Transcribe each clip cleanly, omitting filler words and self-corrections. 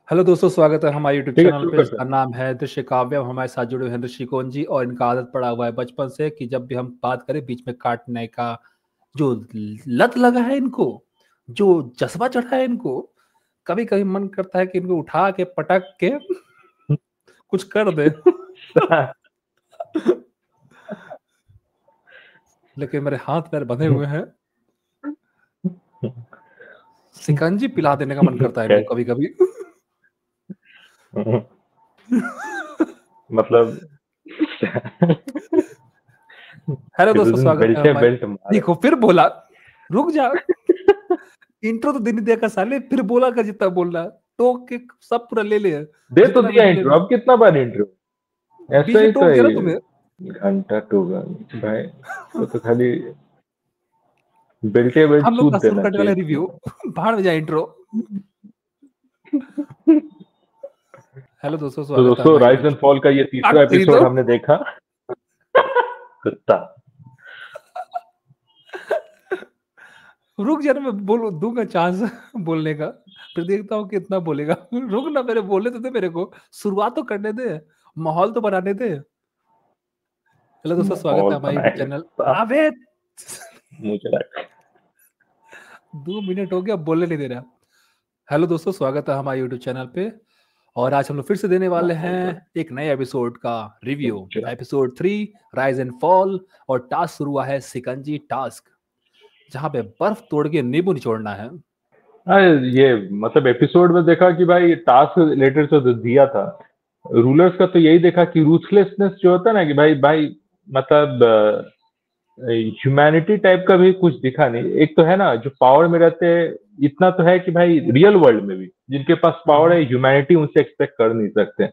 Hello दोस्तों, स्वागत है हमारे यूट्यूब ठीक है, चैनल शुरू पे करते जिसका हैं। नाम है दृश्य काव्य। हमारे साथ जुड़े हुए हैं दृष्टिकोण जी, और इनका आदत पड़ा हुआ है बचपन से कि जब भी हम बात करें बीच में काटने का जो लत लगा है इनको, जो जज्बा चढ़ा है इनको, कभी कभी मन करता है कि इनको उठा के पटक के कुछ कर दे। लेकिन मेरे हाथ पैर बंधे हुए हैं। शिकंजी पिला देने का मन करता है इनको कभी कभी। मतलब हेलो फिर उस दोस्तों, दिन स्वागत है बेल्टे हमारे। बेल्ट मारे। देखो फिर बोला, रुक जा। इंट्रो तो दिन दिया का साले, फिर बोला का जितना बोलना, टोक के सब पूरा ले ले, दे तो जितना दिया कुछ इंट्रो, बोलेगा। अब कितना बार इंट्रो? बीच ऐसा में ही तो टोक दिया ना तुम्हें। है। घंटा टू भाई, तो खाली बेल्टे बेल्ट हम लोग का सूद शुरू देना करने वाले चाहिए रिव्यू, था। भाड़ में जाए इंट्रो। हेलो दोस्तों, तो स्वागत है दोस्तों, हमारे राइज यूट्यूब एंड फॉल का ये तीसरा तेरी तो। एपिसोड हमने देखा। कुत्ता। रुक जा ना, मैं बोल दूंगा चांस बोलने का। फिर देखता हूँ कितना बोलेगा। रुक ना, मेरे बोलने तो दे, मेरे को शुरुआत तो करने दे, माहौल तो बनाने दे। हेलो दोस्तों, स्वागत है माहौल हमारे यूट्यूब चैनल। बनाएगा अबे मुझे लगा। 2 मिनट हो गया, बोलने नहीं दे रहा। हेलो दोस्तों, स्वागत है हमारे यूट्यूब चैनल पे। और आज हम लोग फिर से देने वाले माहौल हैं बना एक नए एपिसोड का रिव्यू। मुझे लगा। Episode 3, rise and fall. और टास्क शुरू हुआ है सिकंजी टास्क, जहाँ पे बर्फ तोड़ के नींबू निचोड़ना है। हाँ, ये मतलब एपिसोड में देखा कि भाई टास्क रिलेटेड तो दिया था। रूलर्स का तो यही देखा कि रूथलेसनेस जो होता है ना, कि भाई भाई मतलब ह्यूमैनिटी टाइप का भी कुछ दिखा नहीं। एक तो है ना जो पावर में रहते हैं, इतना तो है कि भाई रियल वर्ल्ड में भी जिनके पास पावर है, हम्म। ह्यूमैनिटी उनसे एक्सपेक्ट कर नहीं सकते।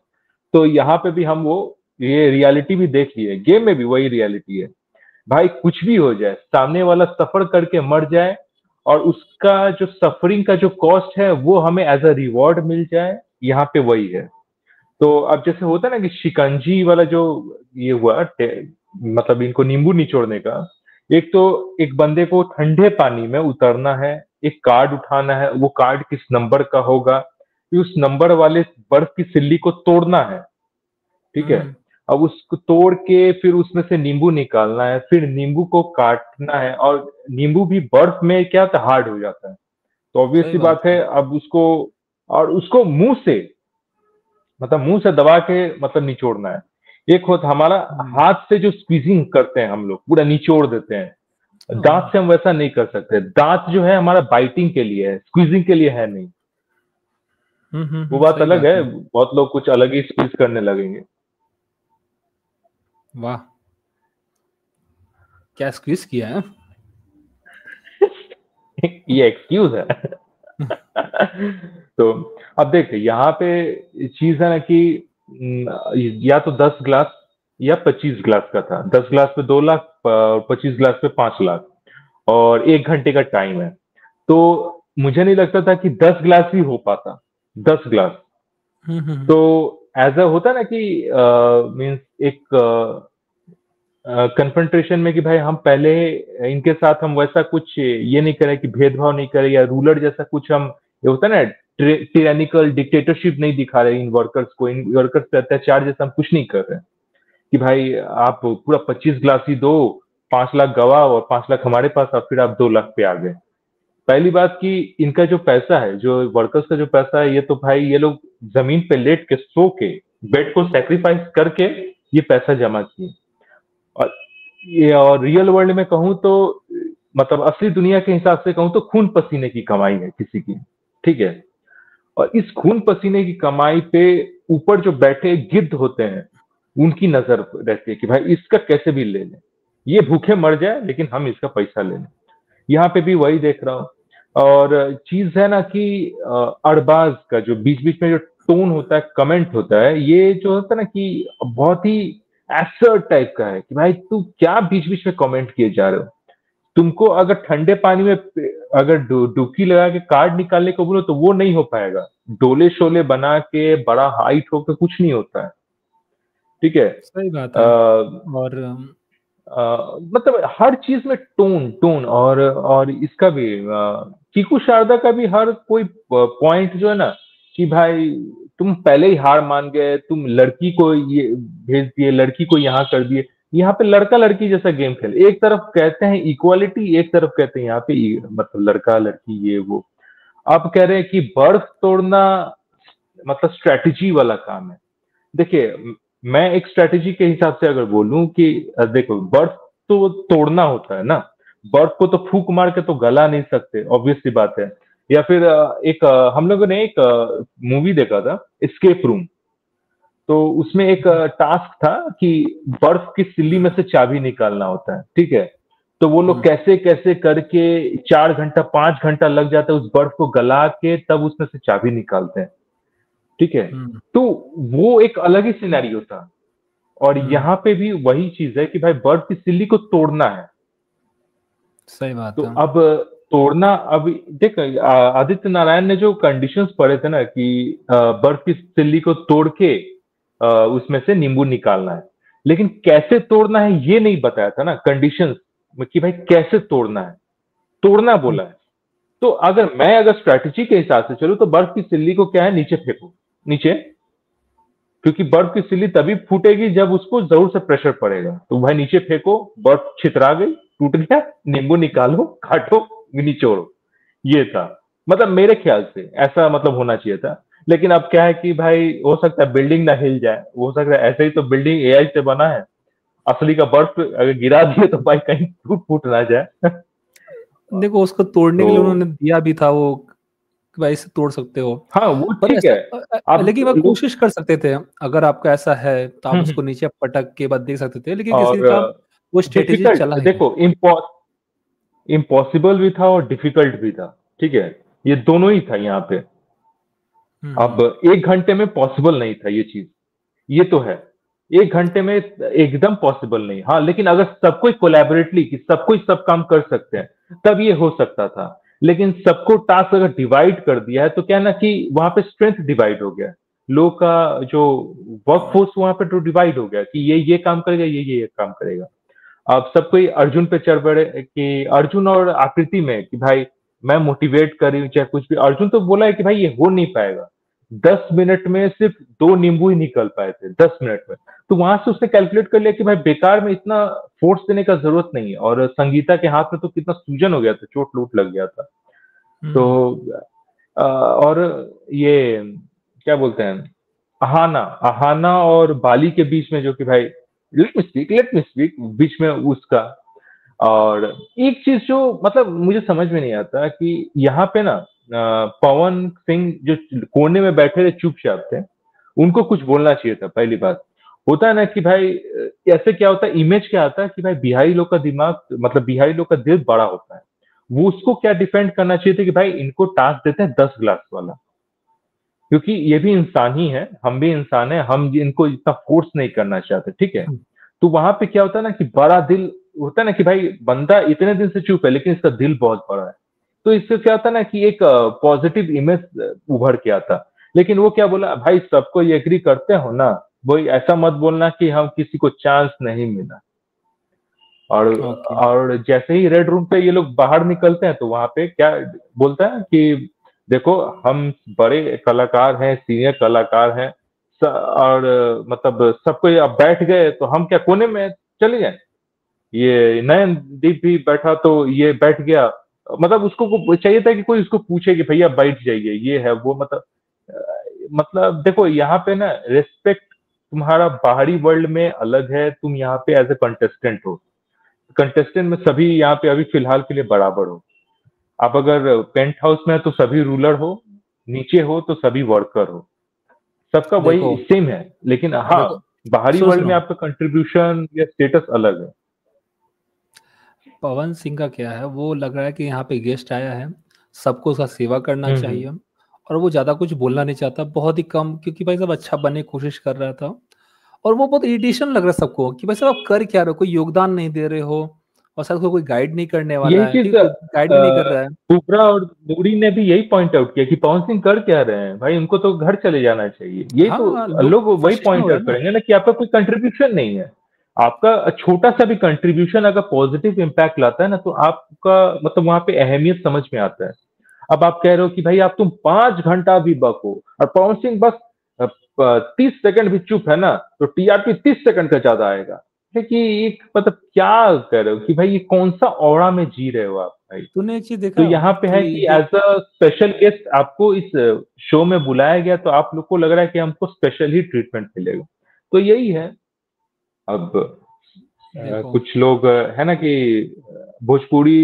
तो यहाँ पे भी हम वो ये रियलिटी भी देख लिए, गेम में भी वही रियलिटी है। भाई कुछ भी हो जाए, सामने वाला सफर करके मर जाए और उसका जो सफरिंग का जो कॉस्ट है वो हमें एज अ रिवॉर्ड मिल जाए, यहाँ पे वही है। तो अब जैसे होता है ना कि शिकंजी वाला जो ये हुआ मतलब इनको नींबू निचोड़ने का, एक तो एक बंदे को ठंडे पानी में उतरना है, एक कार्ड उठाना है, वो कार्ड किस नंबर का होगा, फिर उस नंबर वाले बर्फ की सिल्ली को तोड़ना है। ठीक है। हम्म। अब उसको तोड़ के फिर उसमें से नींबू निकालना है, फिर नींबू को काटना है, और नींबू भी बर्फ में क्या होता है, हार्ड हो जाता है। तो ऑब्वियस सही सी बात बात है। है, अब उसको और उसको मुंह से, मतलब मुंह से दबा के मतलब निचोड़ना है। एक होता हमारा हम्म। हाथ से जो स्क्वीजिंग करते हैं, हम लोग पूरा निचोड़ देते हैं। दांत हाँ। से हम वैसा नहीं कर सकते। दांत जो है हमारा बाइटिंग के लिए है, स्क्वीजिंग के लिए है नहीं। वो बात सही अलग बात है, है। बहुत लोग कुछ अलग ही स्क्वीज करने लगेंगे। वाह, क्या स्क्वीज किया है। ये एक्सक्यूज है। तो अब देख, यहाँ पे चीज है ना कि या तो 10 ग्लास या 25 ग्लास का था। 10 ग्लास पे 2 लाख, 25 ग्लास पे 5 लाख, और 1 घंटे का टाइम है। तो मुझे नहीं लगता था कि 10 ग्लास ही हो पाता। 10 ग्लास हम्म। तो एज अ होता है ना कि मीन्स एक कन्फ्रंटेशन में कि भाई हम पहले इनके साथ हम वैसा कुछ ये नहीं करें कि भेदभाव नहीं करें, या रूलर जैसा कुछ हम, ये होता है ना टिरानिकल डिक्टेटरशिप नहीं दिखा रहे इन वर्कर्स को, इन वर्कर्स पे अत्याचार जैसा हम कुछ नहीं कर रहे हैं। कि भाई आप पूरा 25 ग्लास ही दो, 5 लाख गवाह और 5 लाख हमारे पास, और फिर आप 2 लाख पे आ गए। पहली बात कि इनका जो पैसा है, जो वर्कर्स का जो पैसा है, ये तो भाई ये लोग जमीन पे लेट के सो के बेड को सेक्रीफाइस करके ये पैसा जमा किए। और ये और रियल वर्ल्ड में कहूँ तो, मतलब असली दुनिया के हिसाब से कहूँ तो खून पसीने की कमाई है किसी की। ठीक है। और इस खून पसीने की कमाई पे ऊपर जो बैठे गिद्ध होते हैं, उनकी नजर रहती है कि भाई इसका कैसे भी ले लें, ये भूखे मर जाए लेकिन हम इसका पैसा ले लें। यहाँ पे भी वही देख रहा हूँ। और चीज है ना कि अड़बाज का जो बीच बीच में जो टोन होता है, कमेंट होता है, ये जो होता है ना कि बहुत ही एसर्ट टाइप का है कि भाई तू क्या बीच बीच में कमेंट किए जा रहे हो। तुमको अगर ठंडे पानी में अगर डुबकी लगा के कार्ड निकालने को बोलो तो वो नहीं हो पाएगा। डोले शोले बना के बड़ा हाइट होकर कुछ नहीं होता है। ठीक है। सही बात है। आ, और मतलब हर चीज में टोन टोन, और इसका भी चीकू शारदा का भी हर कोई पॉइंट जो है ना, कि भाई तुम पहले ही हार मान गए, तुम लड़की को ये भेज दिए, लड़की को यहाँ कर दिए। यहाँ पे लड़का लड़की जैसा गेम खेले, एक तरफ कहते हैं इक्वालिटी, एक तरफ कहते हैं यहाँ पे मतलब लड़का लड़की ये वो। आप कह रहे हैं कि बर्फ तोड़ना मतलब स्ट्रेटेजी वाला काम है। देखिए मैं एक स्ट्रेटेजी के हिसाब से अगर बोलूं कि देखो बर्फ तो तोड़ना होता है ना, बर्फ को तो फूंक मार के तो गला नहीं सकते, ऑब्वियस सी बात है। या फिर एक हम लोगों ने एक मूवी देखा था, एस्केप रूम। तो उसमें एक टास्क था कि बर्फ की सिल्ली में से चाबी निकालना होता है, ठीक है। तो वो लोग कैसे कैसे करके 4 घंटा 5 घंटा लग जाता है उस बर्फ को गला के, तब उसमें से चाबी निकालते हैं, ठीक है। तो वो एक अलग ही सिनेरियो था। और यहाँ पे भी वही चीज है कि भाई बर्फ की सिल्ली को तोड़ना है। सही बात तो है। अब तोड़ना, अब देख आदित्य नारायण ने जो कंडीशंस पढ़े थे ना कि बर्फ की सिल्ली को तोड़ के उसमें से नींबू निकालना है, लेकिन कैसे तोड़ना है ये नहीं बताया था ना कंडीशंस कि भाई कैसे तोड़ना है, तोड़ना बोला है। तो अगर स्ट्रैटेजी के हिसाब से चलूं तो बर्फ की सिल्ली को क्या है, नीचे फेंको, नीचे, क्योंकि बर्फ की सिल्ली तभी फूटेगी जब उसको जरूर से प्रेशर पड़ेगा। तो भाई नीचे फेंको, बर्फ छितरा गई, टूट गया, नींबू निकालो, काटो, निचोड़ो। ये था, मतलब मेरे ख्याल से ऐसा मतलब होना चाहिए था। लेकिन अब क्या है कि भाई हो सकता है बिल्डिंग ना हिल जाए, हो सकता है ऐसे ही तो बिल्डिंग एआई से बना है, असली का बर्फ अगर गिरा दिए तो भाई कहीं टूट फूट ना जाए। देखो उसको तोड़ने तो के लिए उन्होंने दिया भी था वो कि भाई इसे तोड़ सकते हो, हाँ वो पर ठीक है। ऐसा अब लेकिन वह लोग कोशिश कर सकते थे। अगर आपका ऐसा है तो आप उसको नीचे पटक के बाद देख सकते थे, लेकिन किसी और का वो स्ट्रेटेजी डिफिकल्ट, चला ही नहीं। देखो इम्पॉसिबल भी था और डिफिकल्ट भी था, ठीक है। ये दोनों ही था यहाँ पे। अब 1 घंटे में पॉसिबल नहीं था ये चीज, ये तो है। 1 घंटे में एकदम पॉसिबल नहीं, हाँ, लेकिन अगर सब कोई कोलैबोरेटली कि सब कोई सब काम कर सकते हैं तब ये हो सकता था। लेकिन सबको टास्क अगर डिवाइड कर दिया है तो क्या है ना कि वहां पे स्ट्रेंथ डिवाइड हो गया, लोग का जो वर्कफोर्स वहां पे तो डिवाइड हो गया कि ये काम करेगा, ये काम करेगा। अब सब कोई अर्जुन पे चढ़ पड़े कि अर्जुन और आकृति में कि भाई मैं मोटिवेट करी चाहे कुछ भी, अर्जुन तो बोला है कि भाई ये हो नहीं पाएगा। 10 मिनट में सिर्फ 2 नींबू ही निकल पाए थे, 10 मिनट में। तो वहां से उसने कैलकुलेट कर लिया कि भाई बेकार में इतना फोर्स देने का जरूरत नहीं है। और संगीता के हाथ में तो कितना सूजन हो गया था, चोट लूट लग गया था। तो और ये क्या बोलते हैं, अहाना अहाना और बाली के बीच में जो कि भाई लेट मी स्पीक बीच में उसका। और एक चीज जो मतलब मुझे समझ में नहीं आता कि यहाँ पे ना पवन सिंह जो कोने में बैठे थे चुपचाप थे, उनको कुछ बोलना चाहिए था। पहली बात होता है ना कि भाई ऐसे क्या होता है, इमेज क्या आता है कि भाई बिहारी लोग का दिमाग मतलब बिहारी लोग का दिल बड़ा होता है। वो उसको क्या डिफेंड करना चाहिए था कि भाई इनको टास्क देते हैं 10 गिलास वाला, क्योंकि ये भी इंसान ही है, हम भी इंसान है, हम इनको इतना फोर्स नहीं करना चाहते, ठीक है। तो वहां पे क्या होता है ना कि बड़ा दिल होता है ना कि भाई बंदा इतने दिन से चुप है लेकिन इसका दिल बहुत बड़ा है। तो इससे क्या होता है ना कि एक पॉजिटिव इमेज उभर के आता। लेकिन वो क्या बोला, भाई सबको ये एग्री करते हो ना, वही ऐसा मत बोलना कि हम किसी को चांस नहीं मिला। और ओके। और जैसे ही रेड रूम पे ये लोग बाहर निकलते हैं तो वहां पे क्या बोलता है कि देखो हम बड़े कलाकार हैं, सीनियर कलाकार हैं, और मतलब सब कोई अब बैठ गए तो हम क्या कोने में चले जाए। ये नयन दीप भी बैठा तो ये बैठ गया, मतलब उसको चाहिए था कि कोई उसको पूछे कि भैया बैठ जाइए, ये है वो, मतलब देखो यहाँ पे ना रेस्पेक्ट तुम्हारा बाहरी वर्ल्ड में अलग है, तुम यहाँ पे एज ए कंटेस्टेंट हो। कंटेस्टेंट में सभी यहाँ पे अभी फिलहाल के लिए बराबर हो। आप अगर पेंट हाउस में है तो सभी रूलर हो, नीचे हो तो सभी वर्कर हो, सबका देखो वही सेम है। लेकिन हाँ, देखो बाहरी सुनो वर्ल्ड में सुनो, आपका कंट्रीब्यूशन या स्टेटस अलग है। पवन सिंह का क्या है, वो लग रहा है कि यहाँ पे गेस्ट आया है, सबको उसका सेवा करना हम्म। चाहिए, और वो ज़्यादा कुछ बोलना नहीं चाहता, बहुत ही कम, क्योंकि भाई सब अच्छा बनने की कोशिश कर रहा था। और वो बहुत इरिटेशन लग रहा है सबको कि भाई साहब आप कर क्या रहे हो, कोई योगदान नहीं दे रहे हो, और साथ कोई गाइड नहीं करने वाला यही है, चीज ठीक, कोई गाइड भी नहीं कर रहा है। बुबरा और नूरी ने भी यही पॉइंट आउट किया कि पवन सिंह कर क्या रहे हैं भाई, उनको तो घर चले जाना चाहिए। यही हाँ, तो लोग लोग वही फ्रस्ट्रेशन हो पॉइंट रहा है आउट ना। करेंगे ना कि आपका कोई कंट्रीब्यूशन नहीं है। आपका छोटा सा भी कंट्रीब्यूशन अगर पॉजिटिव इम्पैक्ट लाता है ना तो आपका मतलब वहां पे अहमियत समझ में आता है। अब आप कह रहे हो कि भाई आप तुम 5 घंटा भी बको, और पवन सिंह बस 30 सेकंड भी चुप है ना तो टीआरपी 30 सेकंड का ज्यादा आएगा। है कि एक मतलब क्या कह रहे हो कि भाई ये कौन सा औरा में जी रहे हो आप भाई। तूने एक चीज तो देखा यहाँ पे है कि कि जो एज अ स्पेशल गेस्ट आपको इस शो में बुलाया गया, तो आप लोग को लग रहा है कि हमको स्पेशल ही ट्रीटमेंट मिलेगा। तो यही है। अब देखो कुछ लोग है ना कि भोजपुरी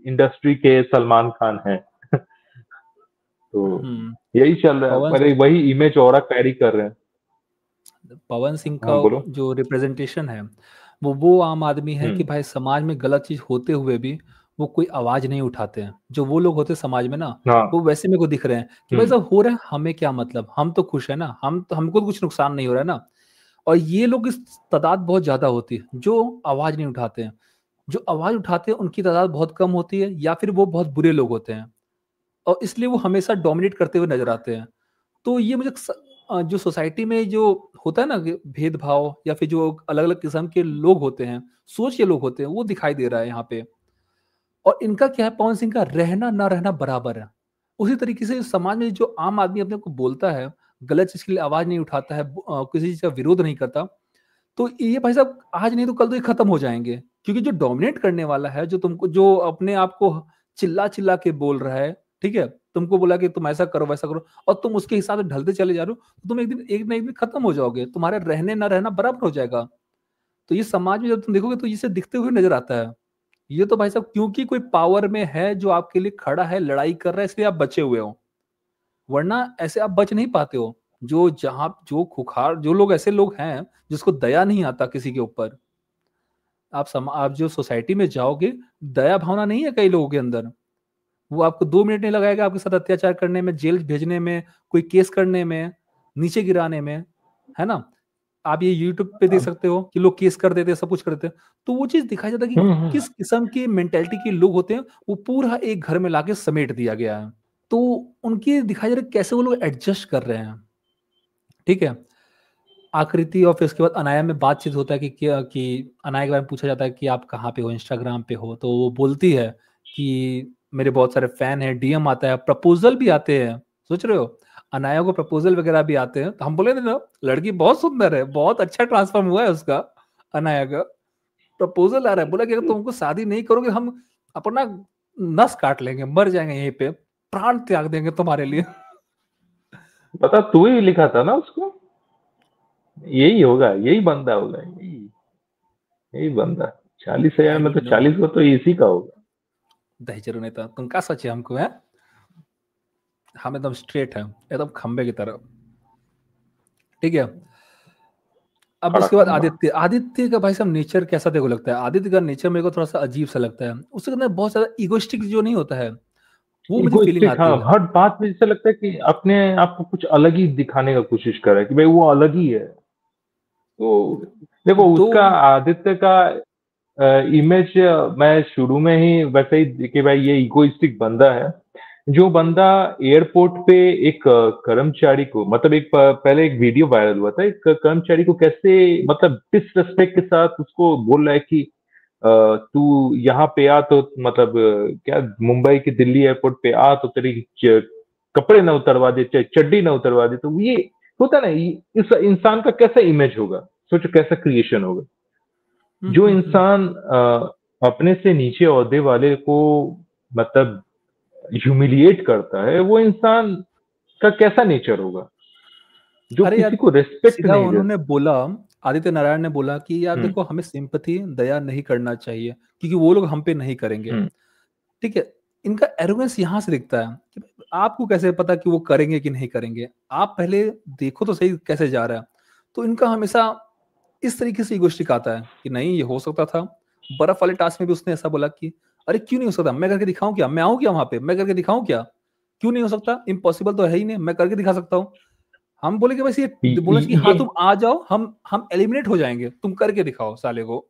इंडस्ट्री के सलमान खान हैं। तो हम्म यही चल रहा है, पवन पर वही इमेज और कैरी कर रहे हैं। पवन सिंह का हाँ बोलो। जो रिप्रेजेंटेशन है वो आम आदमी है कि हम्म। भाई समाज में गलत चीज होते हुए भी वो कोई आवाज नहीं उठाते हैं। जो वो लोग होते हैं समाज में ना, हाँ। वो वैसे मेरे को दिख रहे हैं कि भाई हम्म। साहब हो रहा है हमें क्या मतलब, हम तो खुश है ना, हम तो हमको तो कुछ नुकसान नहीं हो रहा है ना। और ये लोग इस तादाद बहुत ज्यादा होती है जो आवाज नहीं उठाते हैं। जो आवाज उठाते हैं उनकी तादाद बहुत कम होती है, या फिर वो बहुत बुरे लोग होते हैं और इसलिए वो हमेशा डोमिनेट करते हुए नजर आते हैं। तो ये मुझे जो सोसाइटी में जो होता है ना कि भेदभाव या फिर जो अलग अलग किस्म के लोग होते हैं, सोच के लोग होते हैं, वो दिखाई दे रहा है यहाँ पे। और इनका क्या है, पवन सिंह का रहना ना रहना बराबर है। उसी तरीके से समाज में जो आम आदमी अपने को बोलता है, गलत चीज के लिए आवाज नहीं उठाता है, किसी चीज का विरोध नहीं करता, तो ये भाई साहब आज नहीं तो कल तो ये खत्म हो जाएंगे। क्योंकि जो डोमिनेट करने वाला है, जो तुमको जो अपने आप को चिल्ला चिल्ला के बोल रहा है, ठीक है, तुमको बोला कि तुम ऐसा करो वैसा करो और तुम उसके हिसाब से ढलते चले जा रहे हो, तो तुम एक ना एक दिन खत्म हो जाओगे, तुम्हारे रहने ना रहना बराबर हो जाएगा। तो ये समाज में जब तुम देखोगे तो इसे दिखते हुए नजर आता है। ये तो भाई साहब क्योंकि कोई पावर में है जो आपके लिए खड़ा है, लड़ाई कर रहा है, इसलिए आप बचे हुए हो, वरना ऐसे आप बच नहीं पाते हो। जो जहां जो खुखार जो लोग ऐसे लोग हैं जिसको दया नहीं आता किसी के ऊपर, आप जो सोसाइटी में जाओगे, दया भावना नहीं है कई लोगों के अंदर। वो आपको 2 मिनट नहीं लगाएगा आपके साथ अत्याचार करने में, जेल भेजने में, कोई केस करने में, नीचे गिराने में, है ना। आप ये यूट्यूब पे देख अब सकते हो कि लोग केस कर देते हैं, सब कुछ कर देते हैं। तो वो चीज दिखाई जाता है कि हम्म। किस किस्म की मेंटेलिटी के लोग होते हैं, वो पूरा एक घर में लाके समेट दिया गया है। तो उनकी दिखाई जा रहा है कैसे वो लोग एडजस्ट कर रहे हैं, ठीक है। आकृति और फिर उसके बाद अनाया में बातचीत होता है कि क्या, कि अनाया के बारे में पूछा जाता है कि आप कहाँ पे हो, इंस्टाग्राम पे हो, तो वो बोलती है कि मेरे बहुत सारे फैन हैं, डीएम आता है, प्रपोजल भी आते हैं। सोच रहे हो, अनाया को प्रपोजल वगैरह भी आते हैं। तो हम बोले थे ना, लड़की बहुत सुंदर है, बहुत अच्छा ट्रांसफॉर्म हुआ है उसका, अनाया का। प्रपोजल आ रहा है, बोला कि अगर तुमको शादी नहीं करोगे हम अपना नस काट लेंगे, मर जाएंगे यहीं पे, प्राण त्याग देंगे तुम्हारे लिए। पता तू ही लिखा था ना उसको। यही होगा, यही बंदा होगा, यही यही बंदा। 40,000 आई में डोंट तो नो। 40 को तो इसी का होगा। दहेजरू नेता तुम क्या सोचे हमको है, हम एकदम स्ट्रेट है, एकदम खंबे की तरह, ठीक है। अब खड़ा उसके बाद खंबा। आदित्य, आदित्य का भाई साहब नेचर कैसा देखो लगता है, आदित्य का नेचर मेरे को थोड़ा सा अजीब सा लगता है। उसके अंदर बहुत ज्यादा इगोइस्टिक जो नहीं होता है, वो मुझे फीलिंग इगोइस्टिक, हाँ, आती है। हर बात में ऐसा लगता है कि अपने आप को कुछ अलग ही दिखाने का कोशिश कर रहा है कि भाई वो अलग ही है। तो देखो तो उसका, आदित्य का इमेज मैं शुरू में ही वैसे ही कि भाई ये इगोइस्टिक बंदा है। जो बंदा एयरपोर्ट पे एक कर्मचारी को, मतलब पहले एक वीडियो वायरल हुआ था, एक कर्मचारी को कैसे मतलब डिसरेस्पेक्ट के साथ उसको बोल रहा है कि तू यहाँ पे आ तो मतलब क्या मुंबई के दिल्ली एयरपोर्ट पे आ तो तेरी कपड़े ना उतरवा दे, चड्डी ना उतरवा दे। तो ये होता ना, इस इंसान का कैसा इमेज होगा, सोचो कैसा क्रिएशन होगा। जो हम्म। इंसान अपने से नीचे ओहदे वाले को मतलब ह्यूमिलिएट करता है, वो इंसान का कैसा नेचर होगा जो अरे किसी यार, को रेस्पेक्ट सीधा नहीं उन्होंने देता। बोला, आदित्य नारायण ने बोला कि यार हम्म। देखो हमें सिंपथी दया नहीं करना चाहिए, क्योंकि वो लोग हम पे नहीं करेंगे, हम्म। ठीक है। इनका एरोगेंस यहाँ से दिखता है कि आपको कैसे पता कि वो करेंगे कि नहीं करेंगे, आप पहले देखो तो सही कैसे जा रहा है। तो इनका हमेशा इस तरीके से ईगोइस्टिक आता है कि नहीं ये हो सकता था। बर्फ वाले टास्क में भी उसने ऐसा बोला कि अरे क्यों नहीं हो सकता, मैं करके दिखाऊं क्या, मैं आऊं क्या वहां पे, मैं करके दिखाऊं क्या, क्यों नहीं हो सकता, इम्पॉसिबल तो है ही नहीं, मैं करके दिखा सकता हूँ। हम बोले कि बस ये बोला कि हाँ ये तुम आ जाओ, हम एलिमिनेट हो जाएंगे, तुम करके दिखाओ साले को।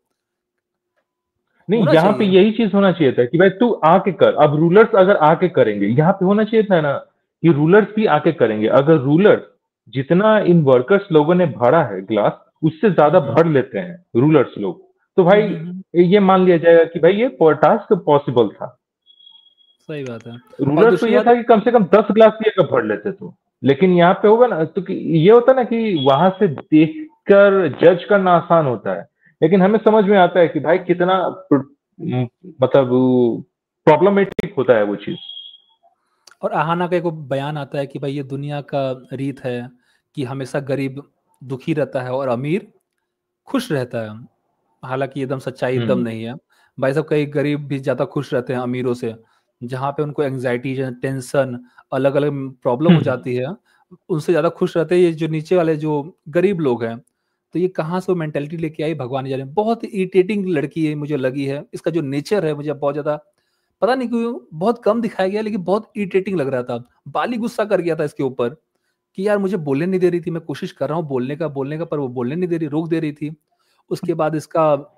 नहीं, होना यहाँ पे चाहिए। यही चीज होना चाहिए था कि भाई तू आके कर। अब रूलर्स अगर आके करेंगे, यहाँ पे होना चाहिए था ना कि रूलर्स भी आके करेंगे। अगर रूलर्स जितना इन वर्कर्स लोगों ने भरा है ग्लास, उससे ज्यादा हम्म भर लेते हैं रूलर्स लोग, तो हम्म भाई हम्म, हम्म। ये मान लिया जाएगा कि भाई ये टास्क पॉसिबल था। सही बात है। और रूलर्स तो दूसरी ये बात, था कि कम से कम 10 ग्लास पिए का भर लेते तो। लेकिन यहाँ पे होगा ना तो कि ये होता ना कि वहां से देखकर जज करना आसान होता है, लेकिन हमें समझ में आता है कि भाई कितना मतलब प्रॉब्लमेटिक होता है वो चीज। और आहाना का एक वो बयान आता है कि भाई ये दुनिया का रीत है कि हमेशा गरीब दुखी रहता है और अमीर खुश रहता है। हालांकि एकदम सच्चाई एकदम हम्म। नहीं है। भाई साहब, कई गरीब भी ज़्यादा खुश रहते हैं अमीरों से। जहाँ पे उनको एंग्जाइटी, टेंशन, अलग अलग प्रॉब्लम हो हम्म। जाती है, उनसे ज़्यादा खुश रहते हैं ये जो नीचे वाले जो गरीब लोग हैं। तो ये कहाँ से वो मेंटेलिटी लेके आई भगवान ही जाने। बहुत इरिटेटिंग लड़की है मुझे लगी है। इसका जो नेचर है मुझे बहुत ज़्यादा पता नहीं क्यों बहुत कम दिखाया गया, लेकिन बहुत इरिटेटिंग लग रहा था। बाली गुस्सा कर गया था इसके ऊपर कि यार मुझे बोलने नहीं दे रही थी, मैं कोशिश कर रहा हूँ बोलने का पर वो बोलने नहीं दे रही, रोक दे रही थी। उसके बाद इसका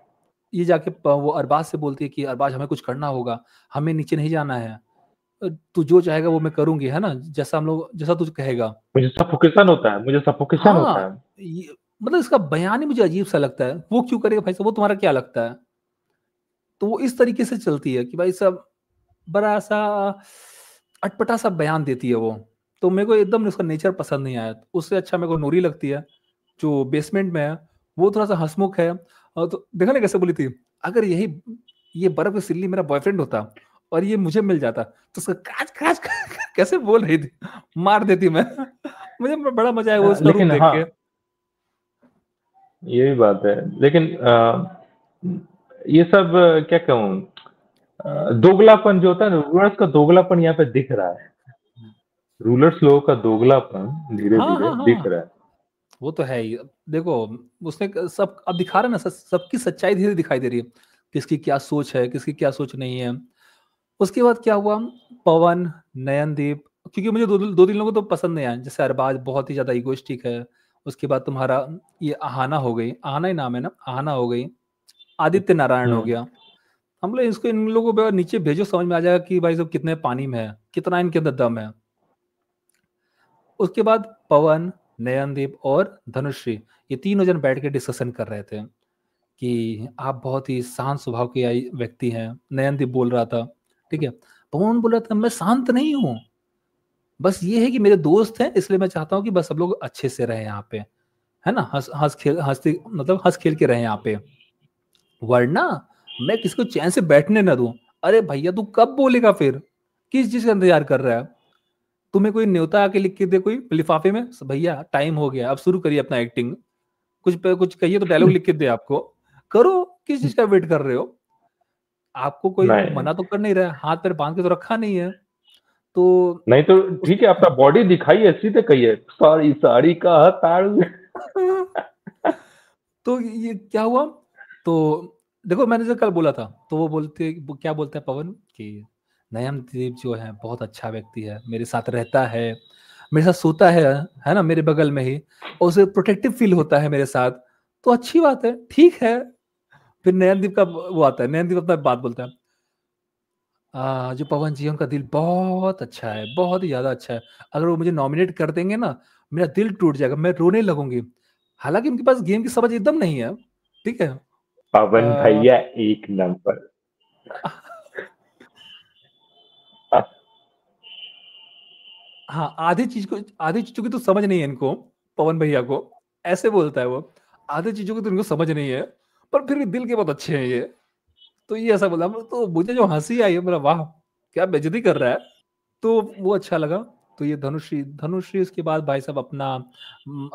ये जाके वो अरबाज से बोलती है कि अरबाज हमें कुछ करना होगा, हमें नीचे नहीं जाना है। तू जो चाहेगा वो मैं करूंगी, है ना, जैसा हम लोग जैसा तू कहेगा। मुझे सफोकेशन होता है, मुझे सफोकेशन होता हाँ, है। ये मतलब इसका बयान ही मुझे अजीब सा लगता है। वो क्यों करेगा भाई साहब, वो तुम्हारा क्या लगता है? तो वो इस तरीके से चलती है कि भाई साहब बड़ा सा अटपटा सा बयान देती है वो। तो मेरे को एकदम उसका नेचर पसंद नहीं आया। उससे अच्छा मेरे को नूरी लगती है जो बेसमेंट में है। वो थोड़ा सा हंसमुख है। और तो देखा ना कैसे बोली थी, अगर यही ये बर्फ की सिल्ली मेरा बॉयफ्रेंड होता और ये मुझे मिल जाता तो उसका काच काच कैसे बोल रही थी, मार देती मैं। मुझे बड़ा मजा आया वो उसका रूप लेकिन देख हाँ, के। ये भी बात है। लेकिन ये सब क्या कहूँ, हम्म। दोगलापन जो होता है ना, रूलर्स का दोगलापन यहाँ पे दिख रहा है। रूलर्स लोगों का दोगलापन धीरे हाँ धीरे हाँ दिख हाँ, रहा है। वो तो है ही। देखो, उसने सब अब दिखा रहा है ना, सबकी सच्चाई धीरे दिखाई दे रही है। किसकी क्या सोच है, किसकी क्या सोच नहीं है। उसके बाद क्या हुआ, पवन, नयनदीप, क्योंकि मुझे दो तीन लोगों तो पसंद नहीं आए। जैसे अरबाज बहुत ही ज्यादा इगोइस्टिक है। उसके बाद तुम्हारा ये आहाना हो गई, आहाना ही नाम है ना, आहाना हो गई। आदित्य नारायण हो हम्म। गया। हम लोग इसको इन लोगों को नीचे भेजो, समझ में आ जाएगा कि भाई सब कितने पानी में है, कितना इनके अंदर दम है। उसके बाद पवन, नयनदीप और धनुश्री, ये तीनों जन बैठ के डिस्कशन कर रहे थे कि आप बहुत ही शांत स्वभाव के व्यक्ति हैं। नयनदीप बोल रहा था, ठीक है। पवन बोल रहा था मैं शांत नहीं हूँ, बस ये है कि मेरे दोस्त हैं इसलिए मैं चाहता हूँ कि बस सब लोग अच्छे से रहे यहाँ पे, है ना, हंस हंस खेल हंसते मतलब हंस खेल के रहे यहाँ पे, वरना मैं किसी को चैन से बैठने ना दूं। अरे भैया तू कब बोलेगा फिर, किस चीज का इंतजार कर रहा है? तुम्हें कोई न्योता आके लिख के दे कोई लिफाफे में, भैया टाइम हो गया अब शुरू करिए अपना एक्टिंग, कुछ पे कुछ कहिए तो डायलॉग लिख के दे आपको, करो। किस चीज का वेट कर रहे हो? आपको कोई नहीं मना तो कर नहीं रहा है, हाथ पैर बांध के तो रखा नहीं है। तो नहीं तो उस ठीक है, अपना बॉडी दिखाइए, सीधे कहिए सारी साड़ी का ताड़ू। तो ये क्या हुआ? तो देखो मैंने जो कल बोला था, तो वो क्या बोलते हैं पवन कि नयनदीप जो है बहुत अच्छा व्यक्ति है, मेरे साथ रहता है, मेरे साथ सोता है ना, मेरे बगल में ही, और उसे प्रोटेक्टिव फील होता है मेरे साथ। तो अच्छी बात है, ठीक है। फिर नयनदीप का वो आता है, नयनदीप अपना बात बोलता है, जो पवन जी है उनका दिल बहुत अच्छा है, बहुत ही ज्यादा अच्छा है। अगर वो मुझे नॉमिनेट कर देंगे ना, मेरा दिल टूट जाएगा, मैं रोने लगूंगी। हालांकि उनके पास गेम की समझ एकदम नहीं है, ठीक है। पवन आ, भैया एक नंबर। हाँ, आधी चीजों की तो समझ नहीं है इनको, पवन भैया को। ऐसे बोलता है वो, आधी चीजों की तो इनको समझ नहीं है, पर फिर भी दिल के बहुत अच्छे हैं ये। तो ये ऐसा बोला तो मुझे जो हंसी आई है, मेरा वाह, क्या बेइज्जती कर रहा है। तो वो अच्छा लगा। तो ये धनुश्री उसके बाद भाई साहब अपना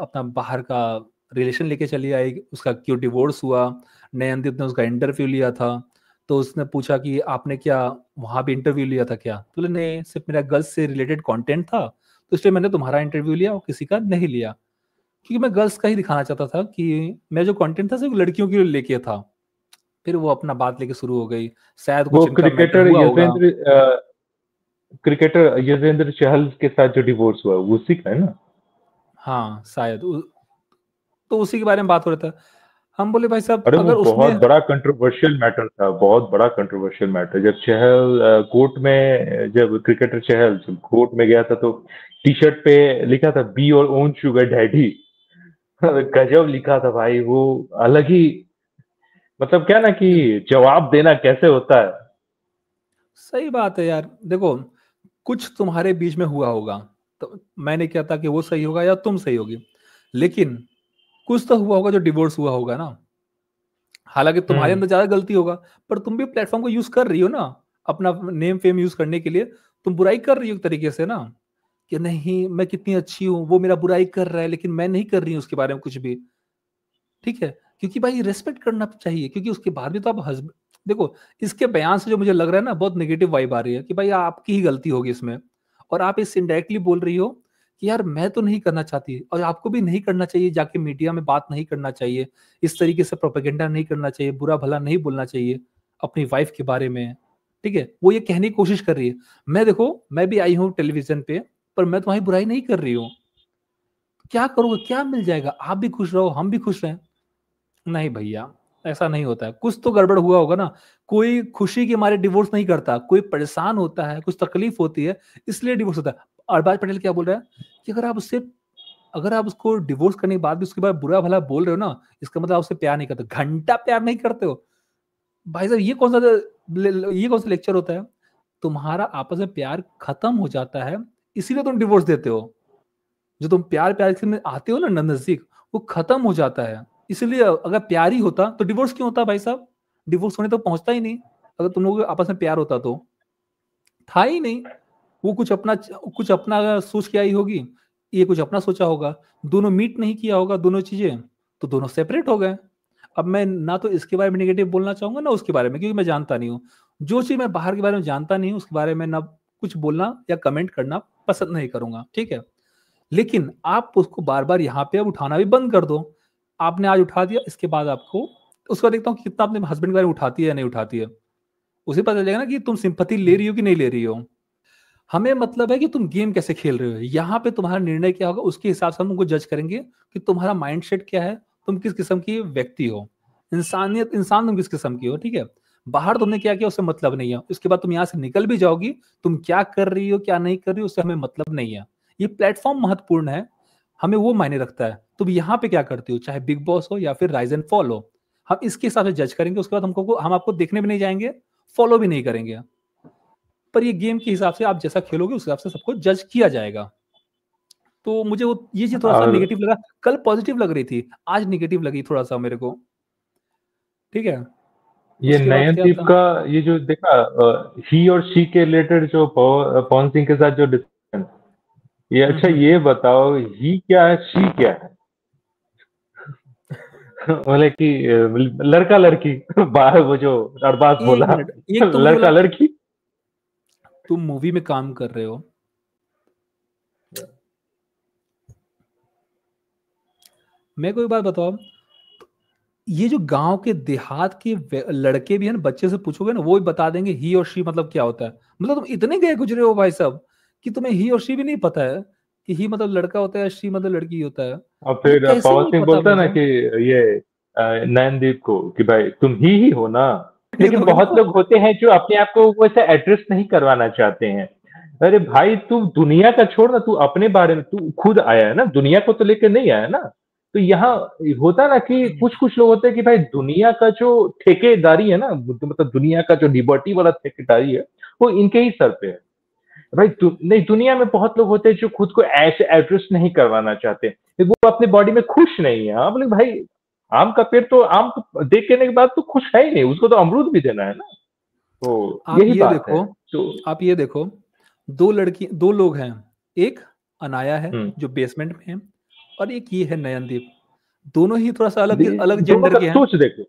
अपना बाहर का रिलेशन लेके चली आई, उसका क्यों डिवोर्स हुआ। नयनदीप ने उसका इंटरव्यू लिया था। तो उसने पूछा कि आपने क्या वहां भी इंटरव्यू लिया था क्या, तो बोले नहीं, सिर्फ मेरा गर्ल्स से रिलेटेड कंटेंट था, तो इसलिए मैंने तुम्हारा इंटरव्यू लिया और किसी का नहीं लिया, क्योंकि मैं गर्ल्स का ही दिखाना चाहता था कि मैं जो कंटेंट था सिर्फ लड़कियों के लिए लेके था। फिर वो अपना बात लेके शुरू हो गई, शायद वो कुछ इनका मैटर हुआ होगा। क्रिकेटर युजवेंद्र चहल के साथ जो डिवोर्स हुआ वो उसी का है ना। हाँ शायद तो उसी के बारे में बात हो रहा था। हम बोले भाई साहब अरे वो अगर उसने, बहुत बड़ा कंट्रोवर्शियल मैटर था, बहुत बड़ा कंट्रोवर्शियल मैटर। जब चहल कोर्ट में, जब क्रिकेटर चहल जब कोर्ट में गया था तो टी शर्ट पे लिखा था be your own sugar daddy. गजब लिखा था भाई वो। अलग ही, मतलब क्या ना कि जवाब देना कैसे होता है। सही बात है यार। देखो, कुछ तुम्हारे बीच में हुआ होगा, तो मैं नहीं कहता कि वो सही होगा या तुम सही होगी, लेकिन कुछ तो हुआ होगा जो डिवोर्स हुआ होगा ना। हालांकि तुम्हारे हम्म। अंदर ज्यादा गलती होगा, पर तुम भी प्लेटफॉर्म को यूज कर रही हो ना, अपना नेम फेम यूज करने के लिए। तुम बुराई कर रही हो एक तरीके से ना, कि नहीं मैं कितनी अच्छी हूँ, वो मेरा बुराई कर रहा है लेकिन मैं नहीं कर रही हूँ उसके बारे में कुछ भी। ठीक है, क्योंकि भाई रेस्पेक्ट करना चाहिए, क्योंकि उसके बाद भी तो आप हस्बैंड। देखो, इसके बयान से जो मुझे लग रहा है ना, बहुत नेगेटिव वाइब आ रही है कि भाई आपकी ही गलती होगी इसमें। और आप इस इनडायरेक्टली बोल रही हो कि यार मैं तो नहीं करना चाहती, और आपको भी नहीं करना चाहिए, जाके मीडिया में बात नहीं करना चाहिए, इस तरीके से प्रोपेगेंडा नहीं करना चाहिए, बुरा भला नहीं बोलना चाहिए अपनी वाइफ के बारे में। ठीक है, वो ये कहने की कोशिश कर रही है। मैं देखो, मैं भी आई हूँ टेलीविजन पे, पर मैं तुम्हारी बुराई नहीं कर रही हूँ। क्या करोगे, क्या मिल जाएगा, आप भी खुश रहो हम भी खुश रहें। नहीं भैया, ऐसा नहीं होता है, कुछ तो गड़बड़ हुआ होगा ना। कोई खुशी के मारे डिवोर्स नहीं करता, कोई परेशान होता है, कुछ तकलीफ होती है, इसलिए डिवोर्स होता है। अरबाज पटेल क्या बोल रहा है कि अगर आप उसको डिवोर्स करने के बाद भी उसके बाद बुरा भला बोल रहे हो ना, इसका मतलब आप उससे प्यार नहीं करते, घंटा प्यार नहीं करते हो। भाई साहब, ये कौन सा लेक्चर होता है? तुम्हारा आपस में प्यार खत्म हो जाता है, इसीलिए तुम डिवोर्स देते हो। जो तुम प्यार प्यार से में आते हो ना नजदीक, वो खत्म हो जाता है। इसलिए अगर प्यार ही होता तो डिवोर्स क्यों होता भाई साहब? डिवोर्स होने तो पहुंचता ही नहीं। अगर तुम लोग आपस में प्यार होता तो था ही नहीं। वो कुछ अपना सोच के आई होगी, ये कुछ अपना सोचा होगा, दोनों मीट नहीं किया होगा दोनों चीजें, तो दोनों सेपरेट हो गए। अब मैं ना तो इसके बारे में नेगेटिव बोलना चाहूंगा ना उसके बारे में, क्योंकि मैं जानता नहीं हूँ। जो चीज मैं बाहर के बारे में जानता नहीं हूँ उसके बारे में ना कुछ बोलना या कमेंट करना पसंद नहीं करूंगा, ठीक है। लेकिन आप उसको बार बार यहाँ पे अब उठाना भी बंद कर दो। आपने आज उठा दिया, इसके बाद आपको उसका देखता हूँ कि कितना अपने हस्बैंड के बारे में उठाती है या नहीं उठाती है। उसे पता चलेगा ना कि तुम सिंपैथी ले रही हो कि नहीं ले रही हो। हमें मतलब है कि तुम गेम कैसे खेल रहे हो, यहाँ पे तुम्हारा निर्णय क्या होगा उसके हिसाब से हम तुमको जज करेंगे कि तुम्हारा माइंडसेट क्या है, तुम किस किस्म की व्यक्ति हो, इंसान तुम किस किस्म की हो, ठीक है। बाहर तुमने क्या किया उससे मतलब नहीं है, उसके बाद तुम यहाँ से निकल भी जाओगी, तुम क्या कर रही हो क्या नहीं कर रही हो उससे हमें मतलब नहीं है। ये प्लेटफॉर्म महत्वपूर्ण है, हमें वो मायने रखता है तुम यहाँ पे क्या करती हो, चाहे बिग बॉस हो या फिर राइज एंड फॉल हो। हम इसके हिसाब से जज करेंगे, उसके बाद हम आपको देखने भी नहीं जाएंगे, फॉलो भी नहीं करेंगे। पर ये गेम के हिसाब से आप जैसा खेलोगे उस हिसाब से सबको जज किया जाएगा। तो मुझे वो ये चीज थोड़ा सा और नेगेटिव लगा, कल पॉजिटिव लग रही थी, आज नेगेटिव लगी थोड़ा सा मेरे को, ठीक है। ये उसके बाद क्या नयनदीप था? का ये जो देखा, ही और शी के रिलेटेड जो पवन सिंह के साथ जो डिस्कशन, ये अच्छा हम्म। ये बताओ ही क्या है शी क्या है? बोले कि लड़का लड़की बाहर वो जो अरबाज एक बोला, मिनट, एक तो मुझे लड़का बोला लड़की। तुम मूवी में काम कर रहे हो, मैं कोई बात बताओ, ये जो गांव के देहात के लड़के भी है ना, बच्चे से पूछोगे ना वो भी बता देंगे ही और शी मतलब क्या होता है। मतलब तुम इतने गए गुजरे हो भाई साहब कि तुम्हें ही और शी भी नहीं पता है कि ही मतलब लड़का होता है, शी मतलब लड़की होता है। और ये फिर कैसे पवन नहीं सिंह पता बोलता है भाई ना साहब? कि ये नयनदीप को कि भाई तुम ही हो ना। लेकिन देखोगे बहुत ना। लोग होते हैं जो अपने आप को वैसे एड्रेस नहीं करवाना चाहते हैं। अरे भाई तू दुनिया का छोड़ ना, तू अपने बारे में, तू खुद आया है ना, दुनिया को तो लेकर नहीं आया ना। तो यहाँ होता ना कि कुछ कुछ लोग होते हैं कि भाई दुनिया का जो ठेकेदारी है ना, मतलब दुनिया का जो लिबर्टी वाला ठेकेदारी है, वो इनके ही सर पे है। भाई नहीं, दुनिया में बहुत लोग होते हैं जो खुद को ऐसे एड्रेस नहीं करवाना चाहते, वो अपने बॉडी में खुश नहीं है। हाँ बोले भाई, आम का पेड़ तो आम तो देख के बाद तो खुश है ही नहीं, उसको तो अमरूद भी देना है ना। तो आप यही ये बात है। देखो, तो आप ये देखो, दो लोग हैं, एक अनाया है हम्म, जो बेसमेंट में है, और एक ये है नयनदीप। दोनों ही थोड़ा सा अलग अलग दोनों जेंडर का के हैं। सोच देखो।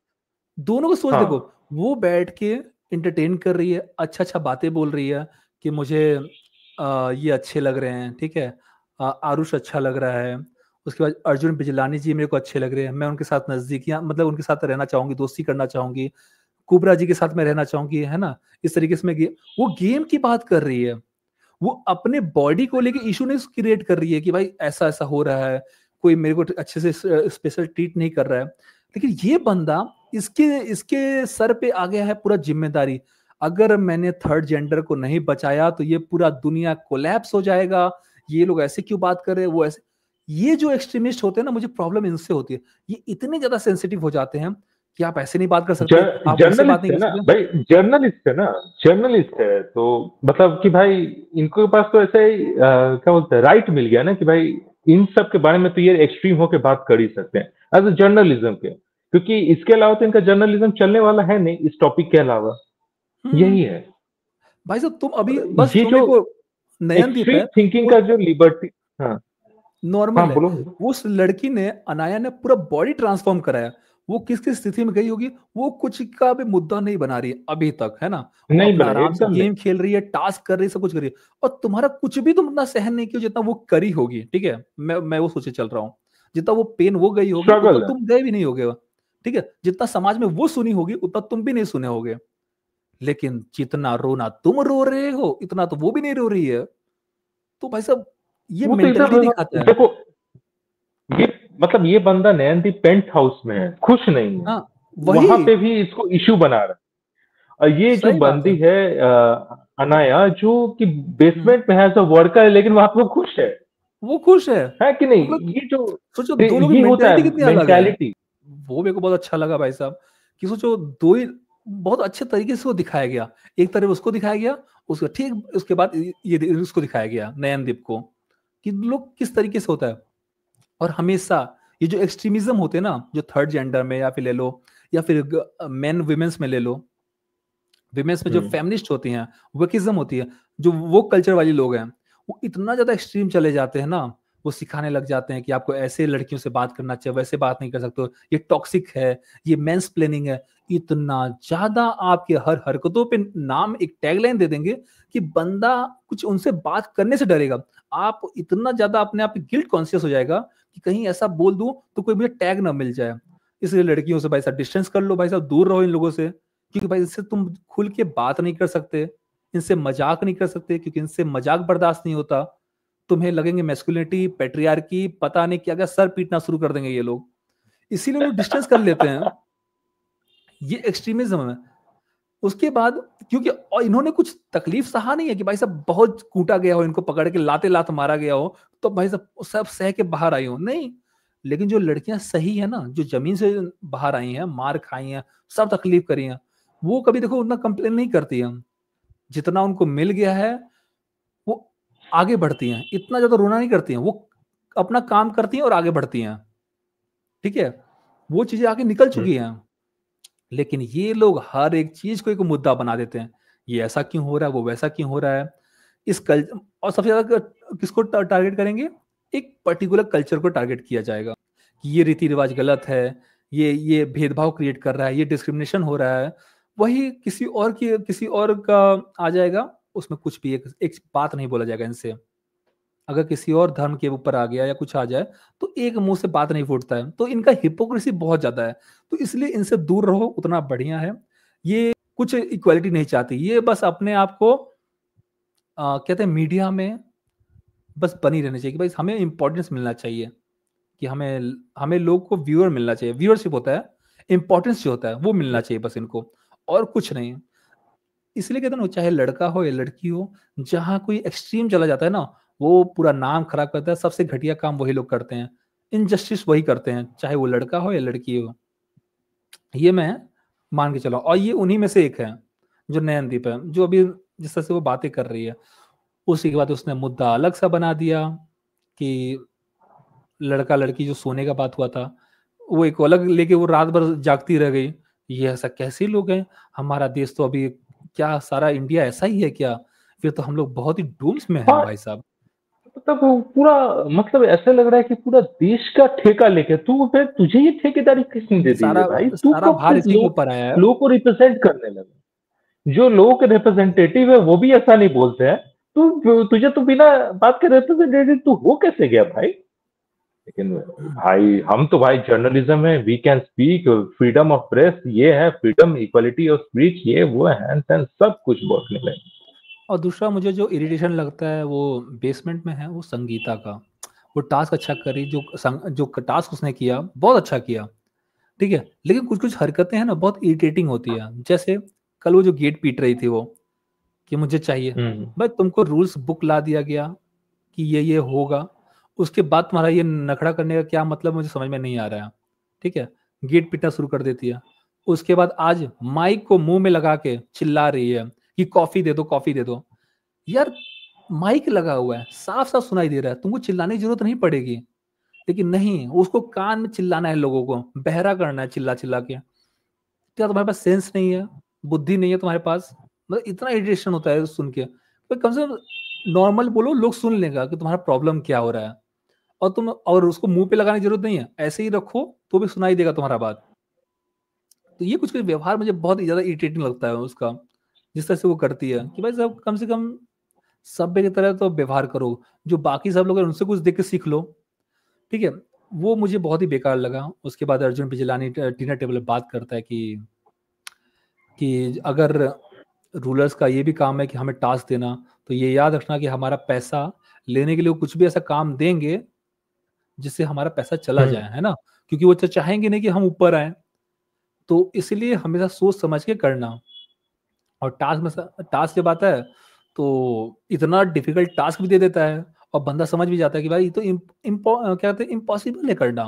दोनों को सोच देखो, हाँ वो बैठ के इंटरटेन कर रही है, अच्छा अच्छा बातें बोल रही है कि मुझे ये अच्छे लग रहे हैं, ठीक है। आरुष अच्छा लग रहा है, उसके बाद अर्जुन बिजलानी जी मेरे को अच्छे लग रहे हैं, मैं उनके साथ नजदीकियां मतलब उनके साथ रहना चाहूंगी, दोस्ती करना चाहूंगी, कुबरा जी के साथ मैं रहना चाहूंगी, है ना। इस तरीके से वो गेम की बात कर रही है, वो अपने बॉडी को लेके इशू नहीं क्रिएट कर रही है कि भाई ऐसा ऐसा हो रहा है, कोई मेरे को अच्छे से स्पेशल ट्रीट नहीं कर रहा है। लेकिन ये बंदा, इसके इसके सर पे आ गया है पूरा जिम्मेदारी। अगर मैंने थर्ड जेंडर को नहीं बचाया तो ये पूरा दुनिया कोलैप्स हो जाएगा, ये लोग ऐसे क्यों बात कर रहे हैं, वो ऐसे। ये जो एक्सट्रीमिस्ट होते हैं ना, मुझे प्रॉब्लम इनसे होती है। ये इतने ज्यादा सेंसिटिव हो जाते हैं कि आप ऐसे नहीं बात कर सकते, आप वैसे बात जर्नलिस्ट नहीं है कर ना सकते। भाई, जर्नलिस्ट है ना, जर्नलिस्ट है तो मतलब कि भाई इनके पास तो ऐसे ही क्या बोलते हैं, राइट मिल गया ना कि भाई इन सब के बारे में तो ये एक्सट्रीम होके बात कर ही सकते हैं एज ए जर्नलिज्म के, क्योंकि इसके अलावा तो इनका जर्नलिज्म चलने वाला है नहीं इस टॉपिक के अलावा। हम्म। यही है। भाई साहब तुम अभी और बस ये तुम जो एक वो नयनदीप एक्सट्रीम है, थिंकिंग वो का जो लिबर्टी। हाँ। हाँ नॉर्मल है। बोलो। वो उस लड़की ने, अनाया ने पूरा बॉडी ट्रांसफॉर्म कराया। वो किस किस स्थिति में गई होगी, वो कुछ का भी मुद्दा नहीं बना रही है अभी तक, है ना। वो नहीं अपना बनाई, आराम से एकदम नहीं। गेम खेल रही है, टास्क कर रही है, सब कुछ कर रही है। और तुम्हारा कुछ भी तुम उतना सहन नहीं किया जितना वो करी होगी, ठीक है। मैं वो सोचे चल रहा हूँ, जितना वो पेन वो गई होगी उतना स्ट्रगल है। तुम गए भी नहीं होगे, ठीक है। जितना समाज में वो सुनी होगी उतना तुम भी नहीं सुने होगे। लेकिन जितना रोना तुम रो रहे हो इतना तो वो भी नहीं रो रही है। तो भाई साहब ये वो तो मेंटेलिटी इधर दिखाता है। देखो, ये मतलब ये बंदा नयनदीप पेंट हाउस में है, खुश नहीं है, हाँ वही, वहां पे भी इसको इशू बना रहा है। और ये जो सही बात है। बंदी है अनाया, जो कि हम्म। बेसमेंट में है, जो वर्कर है, लेकिन वहां पे वो खुश वो खुश है। है कि मतलब नहीं? ये जो सोचो दो लोगों की ये होता है मेंटेलिटी कितनी अलग है। मेंटालिटी। वो मेरे को बहुत अच्छा लगा भाई साहब, कि सोचो दो ही बहुत अच्छे तरीके से वो दिखाया गया। एक तरफ उसको दिखाया गया, उसको ठीक उसके बाद ये उसको दिखाया गया नयनदीप को, कि लोग किस तरीके से होता है। और हमेशा ये जो एक्सट्रीमिज्म होते हैं ना, जो थर्ड जेंडर में या फिर ले लो, या फिर मेन वुमेन्स में ले लो, विमेंस में जो हम्म। फेमिनिस्ट होती हैं, वोकिज्म होती है, जो वो कल्चर वाली लोग हैं, वो इतना ज्यादा एक्सट्रीम चले जाते हैं ना। वो सिखाने लग जाते हैं कि आपको ऐसे लड़कियों से बात करना चाहिए, वैसे बात नहीं कर सकते हो, ये टॉक्सिक है, ये मेंसप्लेनिंग है। इतना ज्यादा आपके हर हरकतों पे नाम एक टैगलाइन दे देंगे कि बंदा कुछ उनसे बात करने से डरेगा। आप इतना ज्यादा अपने आप गिल्ट कॉन्शियस हो जाएगा कि कहीं ऐसा बोल दूं तो कोई मुझे टैग ना मिल जाए। इसलिए लड़कियों से भाई साहब डिस्टेंस कर लो, भाई साहब दूर रहो इन लोगों से। क्योंकि भाई इससे तुम खुल के बात नहीं कर सकते, इनसे मजाक नहीं कर सकते, क्योंकि इनसे मजाक बर्दाश्त नहीं होता। तुम्हें लगेंगे मैस्कुलिनिटी, पेट्रियार्की, पता नहीं क्या क्या, सर पीटना शुरू कर देंगे ये लोग। इसीलिए लोग डिस्टेंस कर लेते हैं। ये एक्सट्रीमिज्म है। उसके बाद क्योंकि और इन्होंने कुछ तकलीफ सहा नहीं है कि भाई साहब बहुत कूटा गया हो, इनको पकड़ के लाते लात मारा गया हो, तो भाई साहब सब सह के बाहर आई हो, नहीं। लेकिन जो लड़कियां सही है ना, जो जमीन से बाहर आई हैं, मार खाई हैं, सब तकलीफ करी हैं, वो कभी देखो उतना कंप्लेन नहीं करती हैं। जितना उनको मिल गया है वो आगे बढ़ती हैं, इतना ज्यादा रोना नहीं करती हैं वो, अपना काम करती हैं और आगे बढ़ती हैं, ठीक है। वो चीजें आगे निकल चुकी हैं। लेकिन ये लोग हर एक चीज को एक मुद्दा बना देते हैं। ये ऐसा क्यों हो रहा है, वो वैसा क्यों हो रहा है। इस कल और सबसे ज्यादा किसको टारगेट करेंगे, एक पर्टिकुलर कल्चर को टारगेट किया जाएगा कि ये रीति रिवाज गलत है, ये भेदभाव क्रिएट कर रहा है, ये डिस्क्रिमिनेशन हो रहा है। वही किसी और का आ जाएगा, उसमें कुछ भी एक बात नहीं बोला जाएगा इनसे। अगर किसी और धर्म के ऊपर आ गया या कुछ आ जाए तो एक मुंह से बात नहीं फूटता है। तो इनका हिपोक्रेसी बहुत ज्यादा है। तो इसलिए इनसे दूर रहो उतना बढ़िया है। ये कुछ इक्वालिटी नहीं चाहती, ये बस अपने आप को कहते हैं मीडिया में बस बनी रहनी चाहिए कि भाई हमें इंपॉर्टेंस मिलना चाहिए, कि हमें हमें लोग को व्यूअर मिलना चाहिए, व्यूअरशिप होता है, इंपॉर्टेंस जो होता है वो मिलना चाहिए बस इनको, और कुछ नहीं। इसलिए कहते हैं ना, चाहे लड़का हो या लड़की हो, जहां कोई एक्सट्रीम चला जाता है ना, वो पूरा नाम खराब करता है। सबसे घटिया काम वही लोग करते हैं, इनजस्टिस वही करते हैं, चाहे वो लड़का हो या लड़की हो। ये मैं मान के चला, और ये उन्हीं में से एक है, जो नयनदीप है, जो अभी जिस तरह से वो बातें कर रही है। उसी के बाद उसने मुद्दा अलग सा बना दिया कि लड़का लड़की जो सोने का बात हुआ था, वो एक अलग लेके वो रात भर जागती रह गई। ये ऐसा कैसे लोग हैं, हमारा देश तो अभी, क्या सारा इंडिया ऐसा ही है क्या, फिर तो हम लोग बहुत ही डूम्स में हैं हाँ, भाई साहब। मतलब वो पूरा, मतलब ऐसा लग रहा है कि पूरा देश का ठेका लेके तू, फिर तुझे ये ठेकेदारी किसने दे दी है सारा भाई? तू सारा कब से भार इसी के ऊपर आया है। लोगों को रिप्रेजेंट करने लगा? जो लोगों के रिप्रेजेंटेटिव है वो भी ऐसा नहीं बोलते हैं। तू तुझे तो बिना बात के रिप्रेजेंटेटिव तू हो कैसे गया भाई? लेकिन भाई हम तो भाई जर्नलिज्म में we can speak, freedom of press ये है, फ्रीडम इक्वालिटी ऑफ स्पीच ये वो है, सब कुछ बोलने लगे। और दूसरा मुझे जो इरिटेशन लगता है वो बेसमेंट में है, वो संगीता का। वो टास्क अच्छा करी, जो टास्क उसने किया बहुत अच्छा किया, ठीक है। लेकिन कुछ कुछ हरकतें हैं ना बहुत इरिटेटिंग होती है। जैसे कल वो जो गेट पीट रही थी वो, कि मुझे चाहिए, हम्म। भाई तुमको रूल्स बुक ला दिया गया कि ये होगा, उसके बाद तुम्हारा ये नखड़ा करने का क्या मतलब, मुझे समझ में नहीं आ रहा है, ठीक है। गेट पीटना शुरू कर देती है। उसके बाद आज माइक को मुंह में लगा के चिल्ला रही है कि कॉफी दे दो, कॉफी दे दो। यार माइक लगा हुआ है, साफ साफ सुनाई दे रहा है, तुमको चिल्लाने की जरूरत नहीं पड़ेगी। लेकिन नहीं, उसको कान में चिल्लाना है, लोगों को बहरा करना है चिल्ला चिल्ला के। क्या तुम्हारे पास सेंस नहीं है, बुद्धि नहीं है तुम्हारे पास? मतलब इतना इरिटेशन होता है सुन के। तो कम से कम नॉर्मल बोलो, लोग सुन लेगा कि तुम्हारा प्रॉब्लम क्या हो रहा है। और उसको मुंह पे लगाने की जरूरत नहीं है, ऐसे ही रखो तो भी सुनाई देगा तुम्हारा बात। तो ये कुछ कुछ व्यवहार मुझे बहुत ही ज्यादा इरिटेटिंग लगता है उसका, जिस तरह से वो करती है कि भाई साहब कम से कम सभ्य की तरह तो व्यवहार करो। जो बाकी सब लोग हैं उनसे कुछ देख के सीख लो, ठीक है। वो मुझे बहुत ही बेकार लगा। उसके बाद अर्जुन बिजलानी डिनर टेबल पे बात करता है कि अगर रूलर्स का ये भी काम है कि हमें टास्क देना, तो ये याद रखना कि हमारा पैसा लेने के लिए वो कुछ भी ऐसा काम देंगे जिससे हमारा पैसा चला जाए, है ना। क्योंकि वो तो चाहेंगे नहीं कि हम ऊपर आए, तो इसलिए हमेशा सोच समझ के करना। और टास्क जब आता है तो इतना डिफिकल्ट टास्क भी दे देता है, और बंदा समझ भी जाता है कि भाई ये तो क्या कहते हैं, इम्पॉसिबल है करना।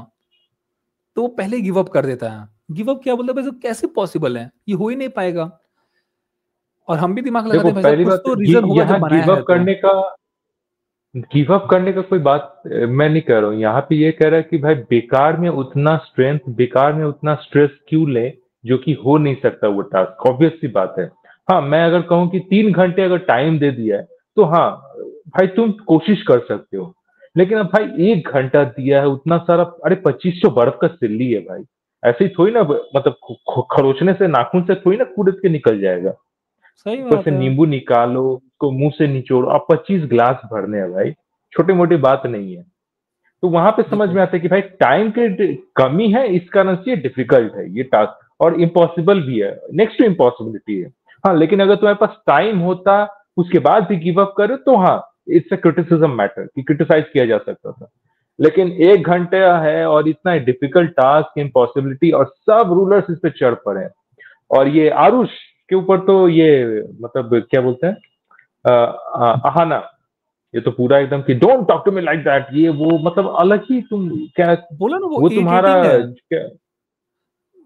तो वो पहले गिव अप कर देता है। गिव अप क्या बोलता है, भाई कैसे पॉसिबल है, ये हो ही नहीं पाएगा। और हम भी दिमाग लगाते देखो हैं भाई साहब पहली कुछ बात तो रीजन होगा जब यहाँ बनाया है तो। गिव अप करने का कोई बात मैं नहीं कह रहा हूँ। यहाँ पे ये कह रहा है कि भाई बेकार में उतना स्ट्रेंथ, बेकार में उतना स्ट्रेस क्यों ले जो कि हो नहीं सकता वो टास्क। ऑब्वियस सी बात है। हाँ, मैं अगर कहूँ कि 3 घंटे अगर टाइम दे दिया है तो हाँ भाई तुम कोशिश कर सकते हो। लेकिन अब भाई 1 घंटा दिया है, उतना सारा, अरे 2500 बर्फ का सिल्ली है भाई। ऐसे ही थोड़ी ना, मतलब खरोचने से, नाखून से थोड़ी ना कूद के निकल जाएगा। सही ऊपर से बात है। नींबू निकालो, उसको मुंह से निचोड़ो। अब 25 ग्लास भरने हैं भाई, छोटी मोटी बात नहीं है। तो वहां पे समझ देखो में आता है कि भाई टाइम की कमी है, इस कारण से ये डिफिकल्ट है ये टास्क, और इम्पॉसिबल भी है, नेक्स्ट टू इम्पॉसिबिलिटी है। हाँ, लेकिन अगर तुम्हारे पास टाइम होता उसके बाद भी गिव अप करे तो हाँ, इट्स अ क्रिटिसिज्म मैटर, कि क्रिटिसाइज किया जा सकता था। लेकिन 1 घंटा है और इतना डिफिकल्ट टास्क, इम्पॉसिबिलिटी, और सब रूलर्स इस पे चढ़ पड़े हैं। और ये आरुष के ऊपर तो ये, मतलब क्या बोलते हैं, अहाना, ये तो पूरा एकदम कि don't talk to me like that, ये वो, मतलब अलग ही तुम क्या, बोला ना, वो वो तुम्हारा इरिटेटिंग है, क्या,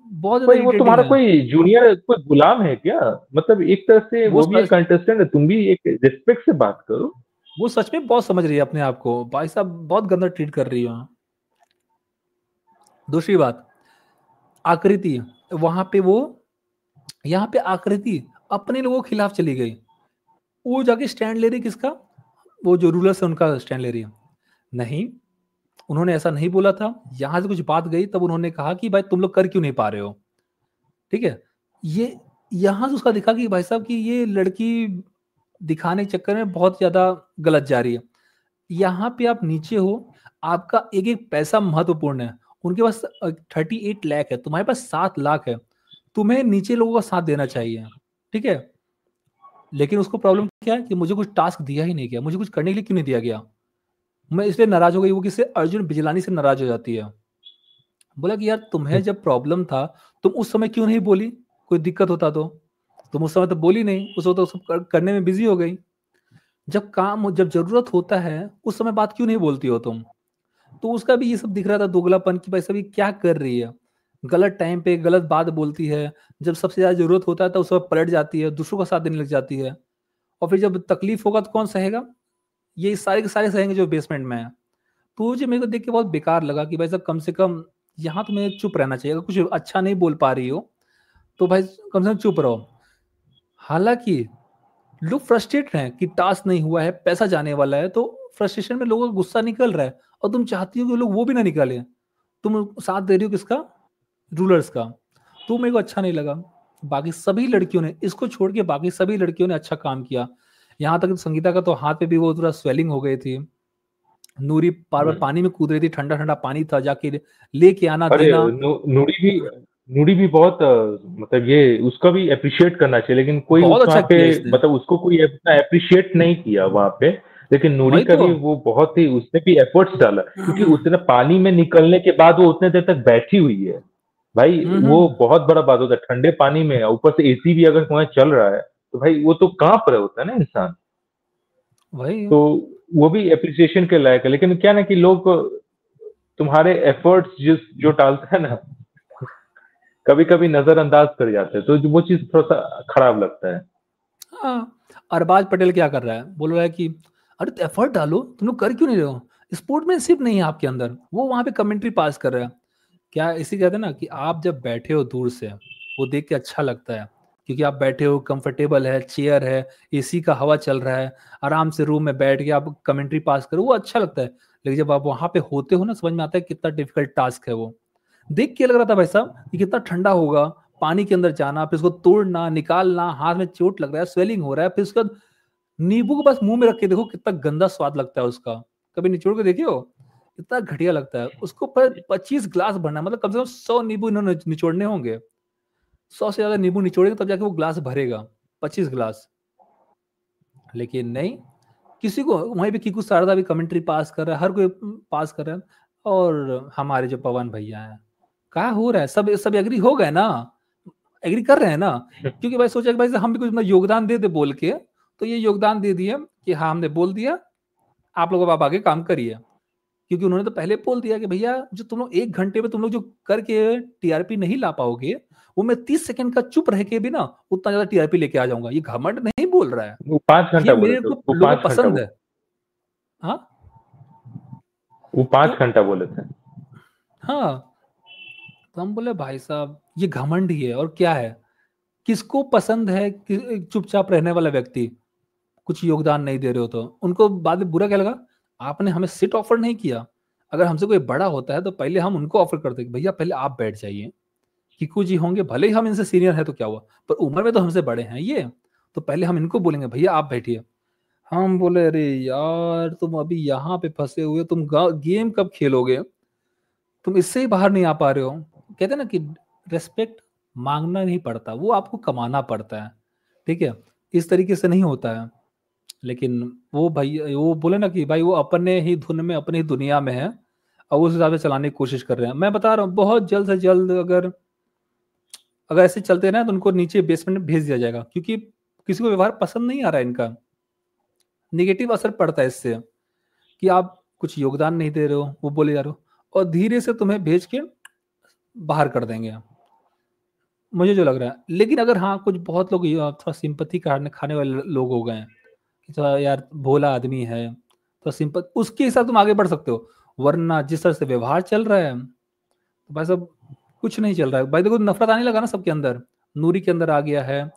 बहुत ज्यादा कोई वो इरिटेटिंग तुम्हारा है। कोई जूनियर, कोई गुलाम है क्या? मतलब एक तरह से वो वो भी एक सच कंटेस्टेंट है, तुम भी एक रिस्पेक्ट से बात करो। वो सच में बहुत समझ रही है अपने आप को, भाई साहब बहुत गंदा ट्रीट कर रही है। दूसरी बात, आकृति, वहां पे वो, यहाँ पे आकृति अपने लोगों के खिलाफ चली गई। वो जाके स्टैंड ले रही किसका, वो जो रूलर्स है उनका स्टैंड ले रही है। नहीं, उन्होंने ऐसा नहीं बोला था। यहां से कुछ बात गई तब उन्होंने कहा कि भाई तुम लोग कर क्यों नहीं पा रहे हो, ठीक है। ये यहां से उसका दिखा कि भाई साहब कि ये लड़की दिखाने के चक्कर में बहुत ज्यादा गलत जा रही है। यहाँ पे आप नीचे हो, आपका एक एक पैसा महत्वपूर्ण है। उनके पास 38 लाख है, तुम्हारे पास 7 लाख है। तुम्हें नीचे लोगों का साथ देना चाहिए, ठीक है। लेकिन उसको प्रॉब्लम क्या है कि मुझे कुछ टास्क दिया ही नहीं गया, मुझे कुछ करने के लिए क्यों नहीं दिया गया। मैं इसलिए नाराज हो गई। वो किससे, अर्जुन बिजलानी से नाराज हो जाती है। बोला कि यार तुम्हें जब प्रॉब्लम था तुम उस समय क्यों नहीं बोली, कोई दिक्कत होता तो। तुम उस समय तो बोली नहीं, उस वक्त तो सब करने में बिजी हो गई। जब जरूरत होता है उस समय बात क्यों नहीं बोलती हो तुम। तो उसका भी ये सब दिख रहा था दोगलापन, कि भाई सभी क्या कर रही है, गलत टाइम पे गलत बात बोलती है। जब सबसे ज्यादा जरूरत होता है तो उस वक्त पलट जाती है, दूसरों का साथ देने लग जाती है। और फिर जब तकलीफ होगा तो कौन सहेगा, ये सारे के सारे सहेंगे जो बेसमेंट में है। तो वो जो मेरे को देख के बहुत बेकार लगा कि भाई साहब कम से कम यहाँ तुम्हें चुप रहना चाहिए। अगर कुछ अच्छा नहीं बोल पा रही हो तो भाई कम से कम चुप रहो। हालांकि लोग फ्रस्ट्रेट हैं कि टास्क नहीं हुआ है, पैसा जाने वाला है, तो फ्रस्ट्रेशन में लोगों का गुस्सा निकल रहा है। और तुम चाहती हो कि लोग वो भी ना निकाले, तुम साथ दे रही हो किसका, रूलर्स का। तो मेरे को अच्छा नहीं लगा। बाकी सभी लड़कियों ने, इसको छोड़ के बाकी सभी लड़कियों ने अच्छा काम किया। यहाँ तक संगीता का तो हाथ पे भी वो थोड़ा स्वेलिंग हो गई थी। नूरी बार बार पानी में कूद रही थी, ठंडा ठंडा पानी था, जाके लेके आना अरे देना। नूरी भी बहुत मतलब ये उसका भी अप्रिशिएट करना चाहिए, लेकिन कोई बहुत उस वहाँ अच्छा पे, किया इसने। मतलब उसको कोई इतना अप्रिशिएट नहीं किया वहाँ पे। लेकिन नूरी वही का तो। भी वो बहुत ही, उसने भी एफर्ट्स डाला, क्योंकि उतने पानी में निकलने के बाद वो उतने देर तक बैठी हुई है। भाई वो हम्म। बहुत बड़ा बात होता है, ठंडे पानी में, ऊपर से एसी भी अगर वहाँ चल रहा है तो भाई वो तो कांप रहा होता है ना इंसान। वही। तो वो भी अप्रिसिएशन के लायक है। लेकिन क्या ना कि लोग तुम्हारे एफर्ट्स जिस जो डालते हैं ना, कभी कभी नजरअंदाज कर जाते हैं, तो वो चीज थोड़ा सा खराब लगता है। हाँ, अरबाज पटेल क्या कर रहा है, बोल रहा है कि अरे तो एफर्ट डालो, तुम लोग कर क्यों नहीं रहे हो, स्पोर्ट्समैनशिप नहीं है आपके अंदर, वो वहां पे कमेंट्री पास कर रहा है। क्या इसी कहते हैं ना कि आप जब बैठे हो दूर से, वो देख के अच्छा लगता है, क्योंकि आप बैठे हो, कंफर्टेबल है, चेयर है, एसी का हवा चल रहा है, आराम से रूम में बैठ के आप कमेंट्री पास करो, वो अच्छा लगता है। लेकिन जब आप वहां पे होते हो ना, समझ में आता है कितना डिफिकल्ट टास्क है वो। देख के लग रहा था भाई साहब कि कितना ठंडा होगा, पानी के अंदर जाना, फिर उसको तोड़ना, निकालना, हाथ में चोट लग रहा है, स्वेलिंग हो रहा है, फिर उसका नींबू को बस मुंह में रख के देखो कितना गंदा स्वाद लगता है उसका। कभी निचोड़ के देखिए हो, इतना घटिया लगता है उसको। पर 25 ग्लास भरना है, मतलब कम से कम 100 नींबू इन्होंने निचोड़ने होंगे, 100 से ज्यादा नींबू निचोड़ेंगे तब जाके वो ग्लास भरेगा, 25 ग्लास। लेकिन नहीं, किसी को वहीं पे कीकू शारदा भी कमेंट्री पास कर रहा है, हर कोई पास कर रहा है। और हमारे जो पवन भैया हैं, क्या हो रहा है, सब सब एग्री हो गए ना, एग्री कर रहे हैं ना, क्योंकि भाई सोचा कि भाई हम भी कुछ अपना योगदान दे दे बोल के, तो ये योगदान दे दिया कि हाँ हमने बोल दिया, आप लोग अब आप आगे काम करिए। क्योंकि उन्होंने तो पहले बोल दिया कि भैया जो तुम लोग 1 घंटे में तुम लोग जो करके टीआरपी नहीं ला पाओगे, वो मैं 30 सेकंड का चुप रह के भी ना उतना ज्यादा टीआरपी लेके आ जाऊंगा। ये घमंड नहीं बोल रहा है, वो 5 घंटा ये बोले मेरे थे, को वो लोगों को 5 घंटा पसंद है। हाँ, वो पांच तो घंटा बोले थे। हाँ, तो हम बोले भाई साहब ये घमंड ही है और क्या है। किसको पसंद है कि चुपचाप रहने वाला व्यक्ति, कुछ योगदान नहीं दे रहे हो तो उनको बाद में बुरा क्या लगा, आपने हमें सीट ऑफर नहीं किया। अगर हमसे कोई बड़ा होता है तो पहले हम उनको ऑफर करते कि भैया पहले आप बैठ जाइए, किकू जी होंगे भले ही हम इनसे सीनियर है तो क्या हुआ, पर उम्र में तो हमसे बड़े हैं ये, तो पहले हम इनको बोलेंगे भैया आप बैठिए। हम बोले अरे यार तुम अभी यहाँ पे फंसे हुए, तुम गेम कब खेलोगे, तुम इससे ही बाहर नहीं आ पा रहे हो। कहते हैं ना कि रेस्पेक्ट मांगना नहीं पड़ता, वो आपको कमाना पड़ता है, ठीक है, इस तरीके से नहीं होता है। लेकिन वो भाई वो बोले ना कि भाई वो अपने ही धुन में अपनी ही दुनिया में है, और उस हिसाब से चलाने की कोशिश कर रहे हैं। मैं बता रहा हूँ बहुत जल्द से जल्द अगर अगर ऐसे चलते रहे तो उनको नीचे बेसमेंट में भेज दिया जाएगा, क्योंकि किसी को व्यवहार पसंद नहीं आ रहा है इनका, निगेटिव असर पड़ता है इससे कि आप कुछ योगदान नहीं दे रहे हो, वो बोले जा रहे हो, और धीरे से तुम्हें भेज के बाहर कर देंगे, मुझे जो लग रहा है। लेकिन अगर हाँ कुछ बहुत लोग थोड़ा सिंपथी खाने खाने वाले लोग हो गए हैं कि थोड़ा यार भोला आदमी है, तो सिंपत उसके हिसाब तुम आगे बढ़ सकते हो, वरना जिस तरह से व्यवहार चल रहा है तो भाई साहब कुछ नहीं चल रहा है। भाई देखो नफरत आने लगा ना सबके अंदर, नूरी के अंदर आ गया है,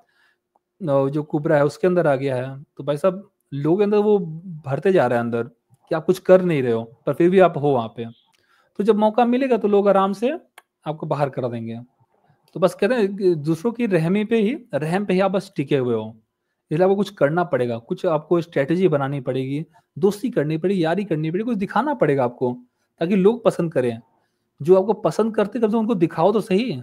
जो कुबरा है उसके अंदर आ गया है, तो भाई साहब लोग अंदर वो भरते जा रहे हैं अंदर कि आप कुछ कर नहीं रहे हो पर फिर भी आप हो वहां पे। तो जब मौका मिलेगा तो लोग आराम से आपको बाहर कर देंगे। तो बस कहते हैं कि दूसरों की रहम पे ही आप बस टिके हुए हो, इसलिए आपको कुछ करना पड़ेगा, कुछ आपको स्ट्रेटेजी बनानी पड़ेगी, दोस्ती करनी पड़ेगी, यारी करनी पड़ेगी, कुछ दिखाना पड़ेगा आपको, ताकि लोग पसंद करें। जो आपको पसंद करते कम से कम उनको दिखाओ तो सही।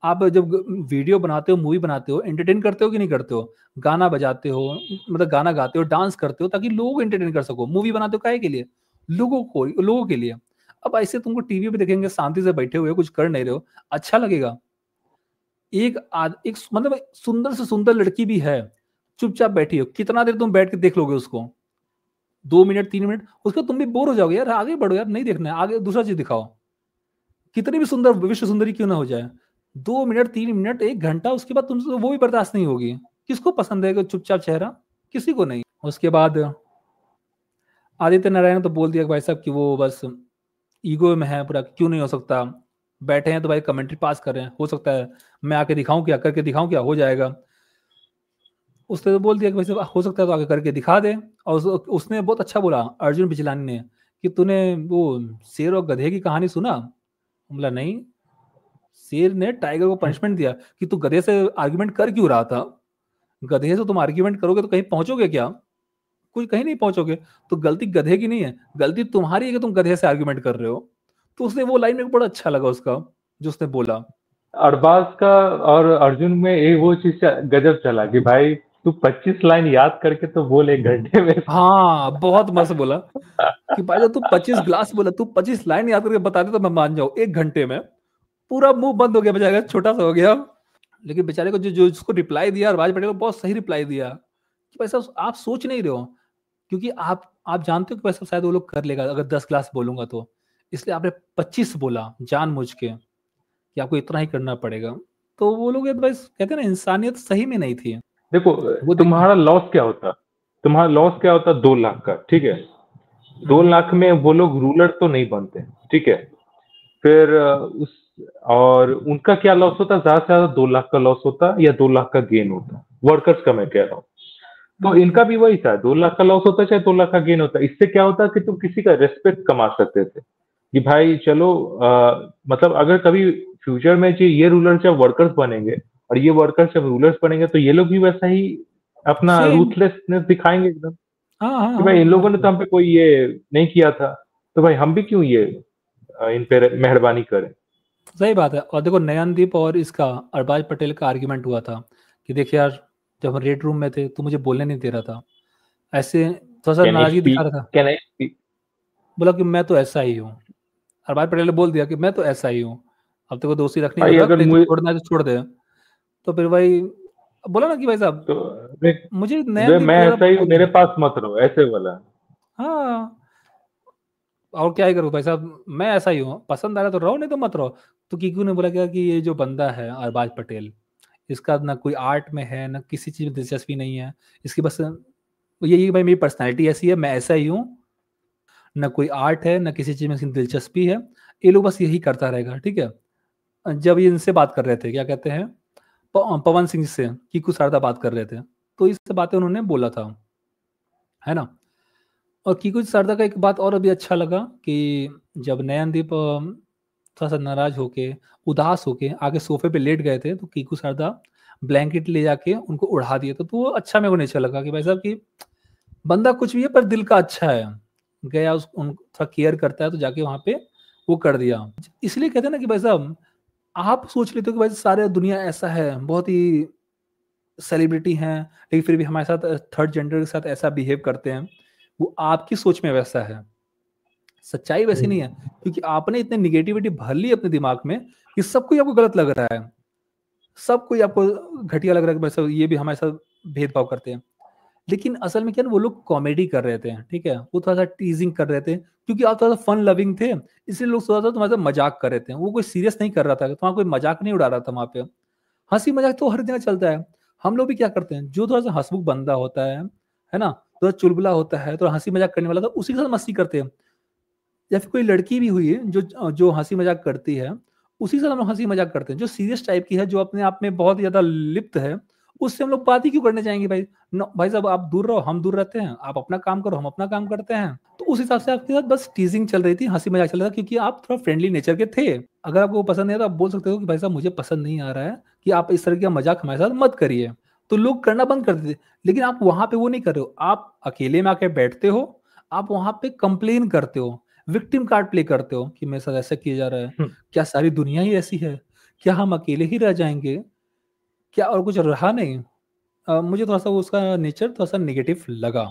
आप जब वीडियो बनाते हो, मूवी बनाते हो, एंटरटेन करते हो कि नहीं करते हो, गाना बजाते हो, मतलब गाना गाते हो, डांस करते हो, ताकि लोग एंटरटेन कर सको। मूवी बनाते हो काहे के लिए, लोगों के लिए। अब ऐसे तुमको टीवी पे देखेंगे शांति से बैठे हुए कुछ कर नहीं रहे हो, अच्छा लगेगा। एक मतलब सुंदर से सुंदर लड़की भी है, चुपचाप बैठी हो, कितना देर तुम बैठ के देख लोगे उसको, 2 मिनट 3 मिनट, उसको तुम भी बोर हो जाओगे, यार आगे बढ़ो यार, नहीं देखना है आगे, दूसरा चीज दिखाओ। कितनी भी सुंदर विश्व सुंदरी क्यों ना हो जाए, 2 मिनट 3 मिनट 1 घंटा, उसके बाद तुमसे वो भी बर्दाश्त नहीं होगी। किसको पसंद है कि चुपचाप चेहरा, किसी को नहीं। उसके बाद आदित्य नारायण ने तो बोल दिया कि भाई साहब कि वो बस ईगो में है पूरा, क्यों नहीं हो सकता, बैठे हैं तो भाई कमेंट्री पास कर रहे हैं, हो सकता है मैं आके दिखाऊं क्या, करके दिखाऊं क्या, हो जाएगा। उसने तो बोल दिया कि वैसे हो सकता है तो आगे करके दिखा दे। और उसने बहुत अच्छा बोला अर्जुन बिजलानी ने कि तूने वो शेर और गधे की कहानी सुना। बोला नहीं, शेर ने टाइगर को पनिशमेंट दिया कि तू गधे से आर्ग्यूमेंट कर क्यों रहा था, गधे से तुम आर्ग्यूमेंट करोगे तो कहीं पहुंचोगे क्या, कुछ कहीं नहीं पहुंचोगे। तो गलती गधे की नहीं है, गलती तुम्हारी है कि तुम गधे से आर्ग्यूमेंट कर रहे हो। तो उसने वो लाइन मेरे को बड़ा अच्छा लगा उसका, जो उसने बोला। अरबाज का और अर्जुन में एक वो चीज गजब चला कि भाई तू 25 लाइन याद करके तो बोल 1 घंटे में। हाँ बहुत मस्त बोला कि भाई जब तू 25 ग्लास बोला, तू 25 लाइन याद करके बता दे तो मैं मान जाऊं 1 घंटे में। पूरा मुंह बंद हो गया बेचारे का, छोटा सा हो गया। लेकिन बेचारे को जो जो उसको रिप्लाई दिया अरबाज पटेल को, बहुत सही रिप्लाई दिया कि भाई साहब आप सोच नहीं रहे हो, क्योंकि आप जानते हो कि भाई साहब शायद वो लोग कर लेगा अगर 10 ग्लास बोलूंगा तो, इसलिए आपने 25 बोला जानबूझ के, कि आपको इतना ही करना पड़ेगा। तो वो लोग बस कहते हैं ना, इंसानियत सही में नहीं थी। देखो वो देखिए, तुम्हारा लॉस क्या होता, तुम्हारा लॉस क्या होता 2 लाख का, ठीक है। 2 लाख में वो लोग रूलर तो नहीं बनते, ठीक है। फिर उस और उनका क्या लॉस होता, ज्यादा से ज्यादा 2 लाख का लॉस होता या 2 लाख का गेन होता, वर्कर्स का मैं कह रहा हूँ। तो इनका भी वही था, 2 लाख का लॉस होता चाहे 2 लाख का गेन होता। इससे क्या होता कि तुम किसी का रेस्पेक्ट कमा सकते थे कि भाई चलो मतलब अगर कभी फ्यूचर में ये रूलर जब वर्कर्स बनेंगे और ये वर्कर्स जब रूलर्स बनेंगे तो ये लोग भी वैसा ही अपना सेम। रूथलेसनेस दिखाएंगे एकदम हाँ हाँ कि भाई हाँ, इन लोगों ने तो बिल्कुल हम पे कोई ये नहीं किया था, तो भाई हम भी क्यों ये इन पे मेहरबानी करें। सही बात है। और देखो, नयनदीप और इसका अरबाज पटेल का आर्ग्यूमेंट हुआ था कि देखिए यार, जब हम रेड रूम में थे तो मुझे बोलने नहीं दे रहा था, ऐसे थोड़ा सा कैन आई नाराजगी दिखा स्पीक, रहा था। Can I speak. बोला कि मैं तो ऐसा ही हूँ। अरबाज पटेल ने बोल दिया कि मैं तो ऐसा ही हूँ, अब तेरे को दोस्ती रखनी है भाई तो रख, अगर नहीं तो मुझे छोड़ना है तो छोड़ दे। तो फिर भाई बोला ना कि भाई साहब, तो देख, मुझे नयनदीप मैं ज़्यादा ऐसा ही हूँ, पसंद मेरे है। पास मत रहो ऐसे वाला। हाँ, और क्या ही करूँ भाई साहब, मैं ऐसा ही हूँ, पसंद आ रहा तो रहो, नहीं तो मत रहो। तो कीकू ने बोला क्या कि ये जो बंदा है अरबाज पटेल, इसका ना कोई आर्ट में है ना किसी चीज़ में दिलचस्पी नहीं है, इसकी बस यही भाई, मेरी पर्सनैलिटी ऐसी है, मैं ऐसा ही हूँ, ना कोई आर्ट है ना किसी चीज़ में इसकी दिलचस्पी है, ये लोग बस यही करता रहेगा, ठीक है। जब ये इनसे बात कर रहे थे, क्या कहते हैं, पवन सिंह से कीकू शारदा बात कर रहे थे, तो इस बातें उन्होंने बोला था, है ना। और कीकू शारदा का एक बात और अभी अच्छा लगा कि जब नयनदीप थोड़ा सा नाराज होके, उदास होके आगे सोफे पे लेट गए थे, तो कीकू शारदा ब्लैंकेट ले जाके उनको उड़ा दिए, तो वो अच्छा मेरे को नेचर लगा कि भाई साहब कि बंदा कुछ भी है पर दिल का अच्छा है, गया उस उन थोड़ा केयर करता है, तो जाके वहाँ पे वो कर दिया। इसलिए कहते हैं ना कि भाई साहब, आप सोच लेते हो कि भाई सारे दुनिया ऐसा है, बहुत ही सेलिब्रिटी हैं, लेकिन फिर भी हमारे साथ थर्ड जेंडर के साथ ऐसा बिहेव करते हैं, वो आपकी सोच में वैसा है, सच्चाई वैसी नहीं है, क्योंकि आपने इतने निगेटिविटी भर ली अपने दिमाग में कि सब कोई आपको गलत लग रहा है, सब कोई आपको घटिया लग रहा है कि भाई साहब ये भी हमारे साथ भेदभाव करते हैं। लेकिन असल में क्या है ना, वो लोग कॉमेडी कर रहे थे, ठीक है, वो थोड़ा सा टीजिंग कर रहे थे, क्योंकि आप थोड़ा सा फन लविंग थे, इसलिए लोग थोड़ा सा तुम्हारे साथ मजाक कर रहे थे, वो कोई सीरियस नहीं कर रहा था, तुम्हारा कोई मजाक नहीं उड़ा रहा था वहां पे। हंसी मजाक तो हर जगह चलता है। हम लोग भी क्या करते हैं, जो थोड़ा सा हंसमुख बंदा होता है ना, थोड़ा चुलबुला होता है, थोड़ा हंसी मजाक करने वाला, तो उसी के साथ मस्ती करते हैं। या फिर कोई लड़की भी हुई है जो जो हंसी मजाक करती है, उसी से हम लोग हंसी मजाक करते हैं। जो सीरियस टाइप की है, जो अपने आप में बहुत ज्यादा लिप्त है, उससे हम लोग बात ही क्यों करने जाएंगे भाई। भाई साहब, आप दूर रहो, हम दूर रहते हैं, आप अपना काम करो, हम अपना काम करते हैं। तो उस हिसाब से आपके साथ बस टीजिंग चल रही थी, हंसी मजाक चल रहा था, क्योंकि आप थोड़ा फ्रेंडली नेचर के थे। अगर आपको पसंद नहीं है तो आप बोल सकते हो कि भाई साहब मुझे पसंद नहीं आ रहा है कि आप इस तरह का मजाक हमारे साथ मत करिए। तो लोग करना बंद कर देते। लेकिन आप वहां पे वो नहीं कर रहे हो, आप अकेले में आके बैठते हो, आप वहां पे कंप्लेन करते हो, विक्टिम कार्ड प्ले करते हो कि मेरे साथ ऐसा किया जा रहा है, क्या सारी दुनिया ही ऐसी है, क्या हम अकेले ही रह जाएंगे, क्या और कुछ रहा नहीं। मुझे थोड़ा सा उसका नेचर थोड़ा सा नेगेटिव लगा।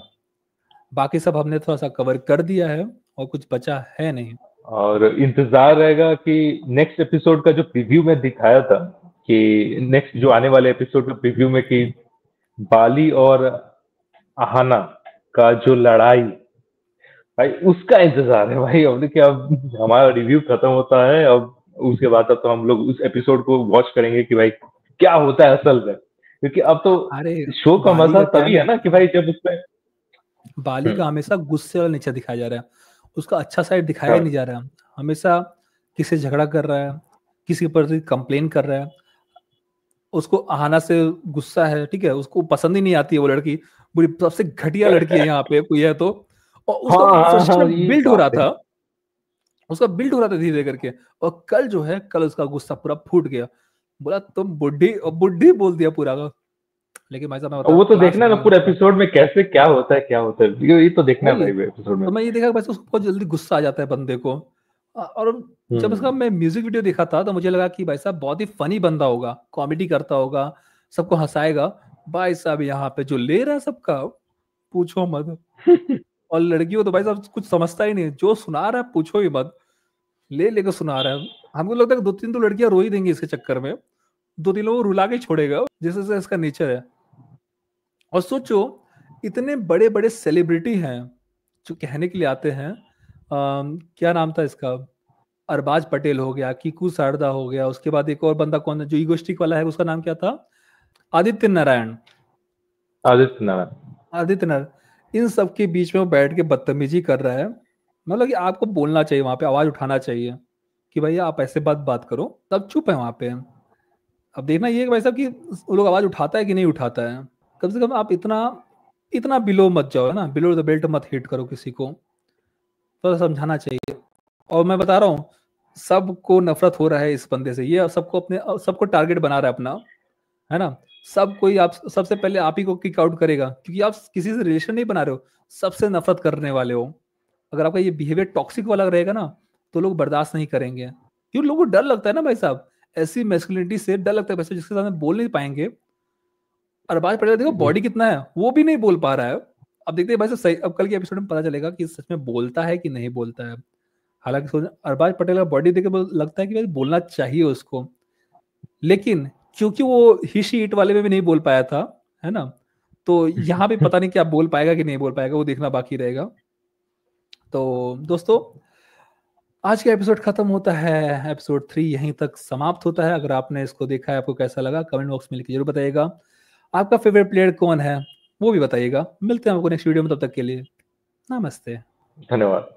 बाकी सब हमने थोड़ा सा कवर कर दिया है और कुछ बचा है नहीं। और इंतजार रहेगा कि नेक्स्ट एपिसोड का जो प्रीव्यू में दिखाया था, कि नेक्स्ट जो आने वाले एपिसोड का प्रीव्यू में कि बाली और आहाना का जो लड़ाई, भाई उसका इंतजार है भाई। अब देखिए, अब हमारा रिव्यू खत्म होता है, अब उसके बाद अब तो हम लोग उस एपिसोड को वॉच करेंगे कि भाई क्या होता है असल में, क्योंकि अब तो अरे, शो का बाली मजा का क्या है तभी है ना, ना कि भाई जब उसमें बाली का हमेशा गुस्से वाला नेचर दिखाया जा रहा है, उसका अच्छा साइड दिखाया ही हाँ नहीं जा रहा है। हमेशा किसी से झगड़ा कर रहा है, किसी के प्रति कंप्लेन कर रहा है, उसको आहाना से गुस्सा है, ठीक है, उसको पसंद ही नहीं आती है वो लड़की, बुरी सबसे घटिया लड़की है यहाँ पे कोई है तो। और हाँ उसका हाँ हाँ, फ्रस्ट्रेशन ये बिल्ड हो रहा बात है। था, उसका बिल्ड हो रहा था धीरे धीरे करके। और कल जो है, कल उसका गुस्सा पूरा फूट गया, बोला तुम बुढ़ी, और बुढ़ी बोल दिया पूरा का। लेकिन भाई साहब मैं अब बताऊं, वो तो क्लास देखना हो है ना गया पूरा उसका। एपिसोड में कैसे क्या होता है, क्या होता है, ये तो देखना है वही, भाई एपिसोड में। तो मैं ये देखा बस उसको बहुत जल्दी गुस्सा आ जाता है बंदे को। और जब उसका हम्म। मैं म्यूजिक वीडियो देखा था तो मुझे लगा कि भाई साहब बहुत ही फनी बंदा होगा, कॉमेडी करता होगा, सबको हंसाएगा। भाई साहब यहाँ पे जो ले रहा है सबका, पूछो मत। और लड़कियों तो भाई साहब कुछ समझता ही नहीं, जो सुना रहा है पूछो ही मत, ले लेकर सुना रहा है। हमको लगता है कि दो तीन तो लड़कियां रो ही देंगी इसके चक्कर में, दो तीन लोगों को रुला के ही छोड़ेगा, जैसे जैसे इसका नेचर है। और सोचो, इतने बड़े बड़े सेलिब्रिटी हैं जो कहने के लिए आते हैं, क्या नाम था इसका, अरबाज पटेल हो गया, कीकू शारदा हो गया, उसके बाद एक और बंदा कौन है जो ईगोस्टिक वाला है, उसका नाम क्या था, आदित्य नारायण। आदित्य नारायण। आदित्य नारायण, इन सब के बीच में वो बैठ के बदतमीजी कर रहा है। मतलब कि आपको बोलना चाहिए वहां पे, आवाज उठाना चाहिए कि भैया आप ऐसे बात करो, तब चुप है वहां पे। अब देखना ये है कि भाई साहब कि वो लोग आवाज उठाता है कि नहीं उठाता है। कम से कम आप इतना इतना बिलो मत जाओ, है ना, बिलो द बेल्ट मत हिट करो किसी को, तो समझाना चाहिए। और मैं बता रहा हूँ, सबको नफरत हो रहा है इस बंदे से, ये सबको अपने सबको टारगेट बना रहा है अपना, है ना। सब कोई आप सबसे पहले आप ही को किक आउट करेगा, क्योंकि आप किसी से रिलेशन नहीं बना रहे हो, सबसे नफरत करने वाले हो। अगर आपका ये बिहेवियर टॉक्सिक वाला रहेगा ना, तो लोग बर्दाश्त नहीं करेंगे, क्यों लोगों को डर लगता है ना भाई साहब, ऐसी मैस्कुलिनिटी से डर लगता है वैसे, जिसके सामने बोल नहीं पाएंगे। अरबाज पटेल देखो बॉडी कितना है, वो भी नहीं बोल पा रहा है। अब देखते हैं भाई साहब सही, अब कल के एपिसोड में पता चलेगा कि सच में बोलता है कि नहीं बोलता है। हालांकि सोच अरबाज पटेल का बॉडी देख के लगता है कि भाई बोलना चाहिए उसको, लेकिन क्योंकि वो ही शी इट वाले में भी नहीं बोल पाया था, है ना, तो यहाँ भी पता नहीं क्या बोल पाएगा कि नहीं बोल पाएगा, वो देखना बाकी रहेगा। तो दोस्तों, आज का एपिसोड खत्म होता है, एपिसोड 3 यहीं तक समाप्त होता है। अगर आपने इसको देखा है, आपको कैसा लगा, कमेंट बॉक्स में लिख के जरूर बताइएगा। आपका फेवरेट प्लेयर कौन है वो भी बताइएगा। मिलते हैं आपको नेक्स्ट वीडियो में, तब तक के लिए नमस्ते। धन्यवाद।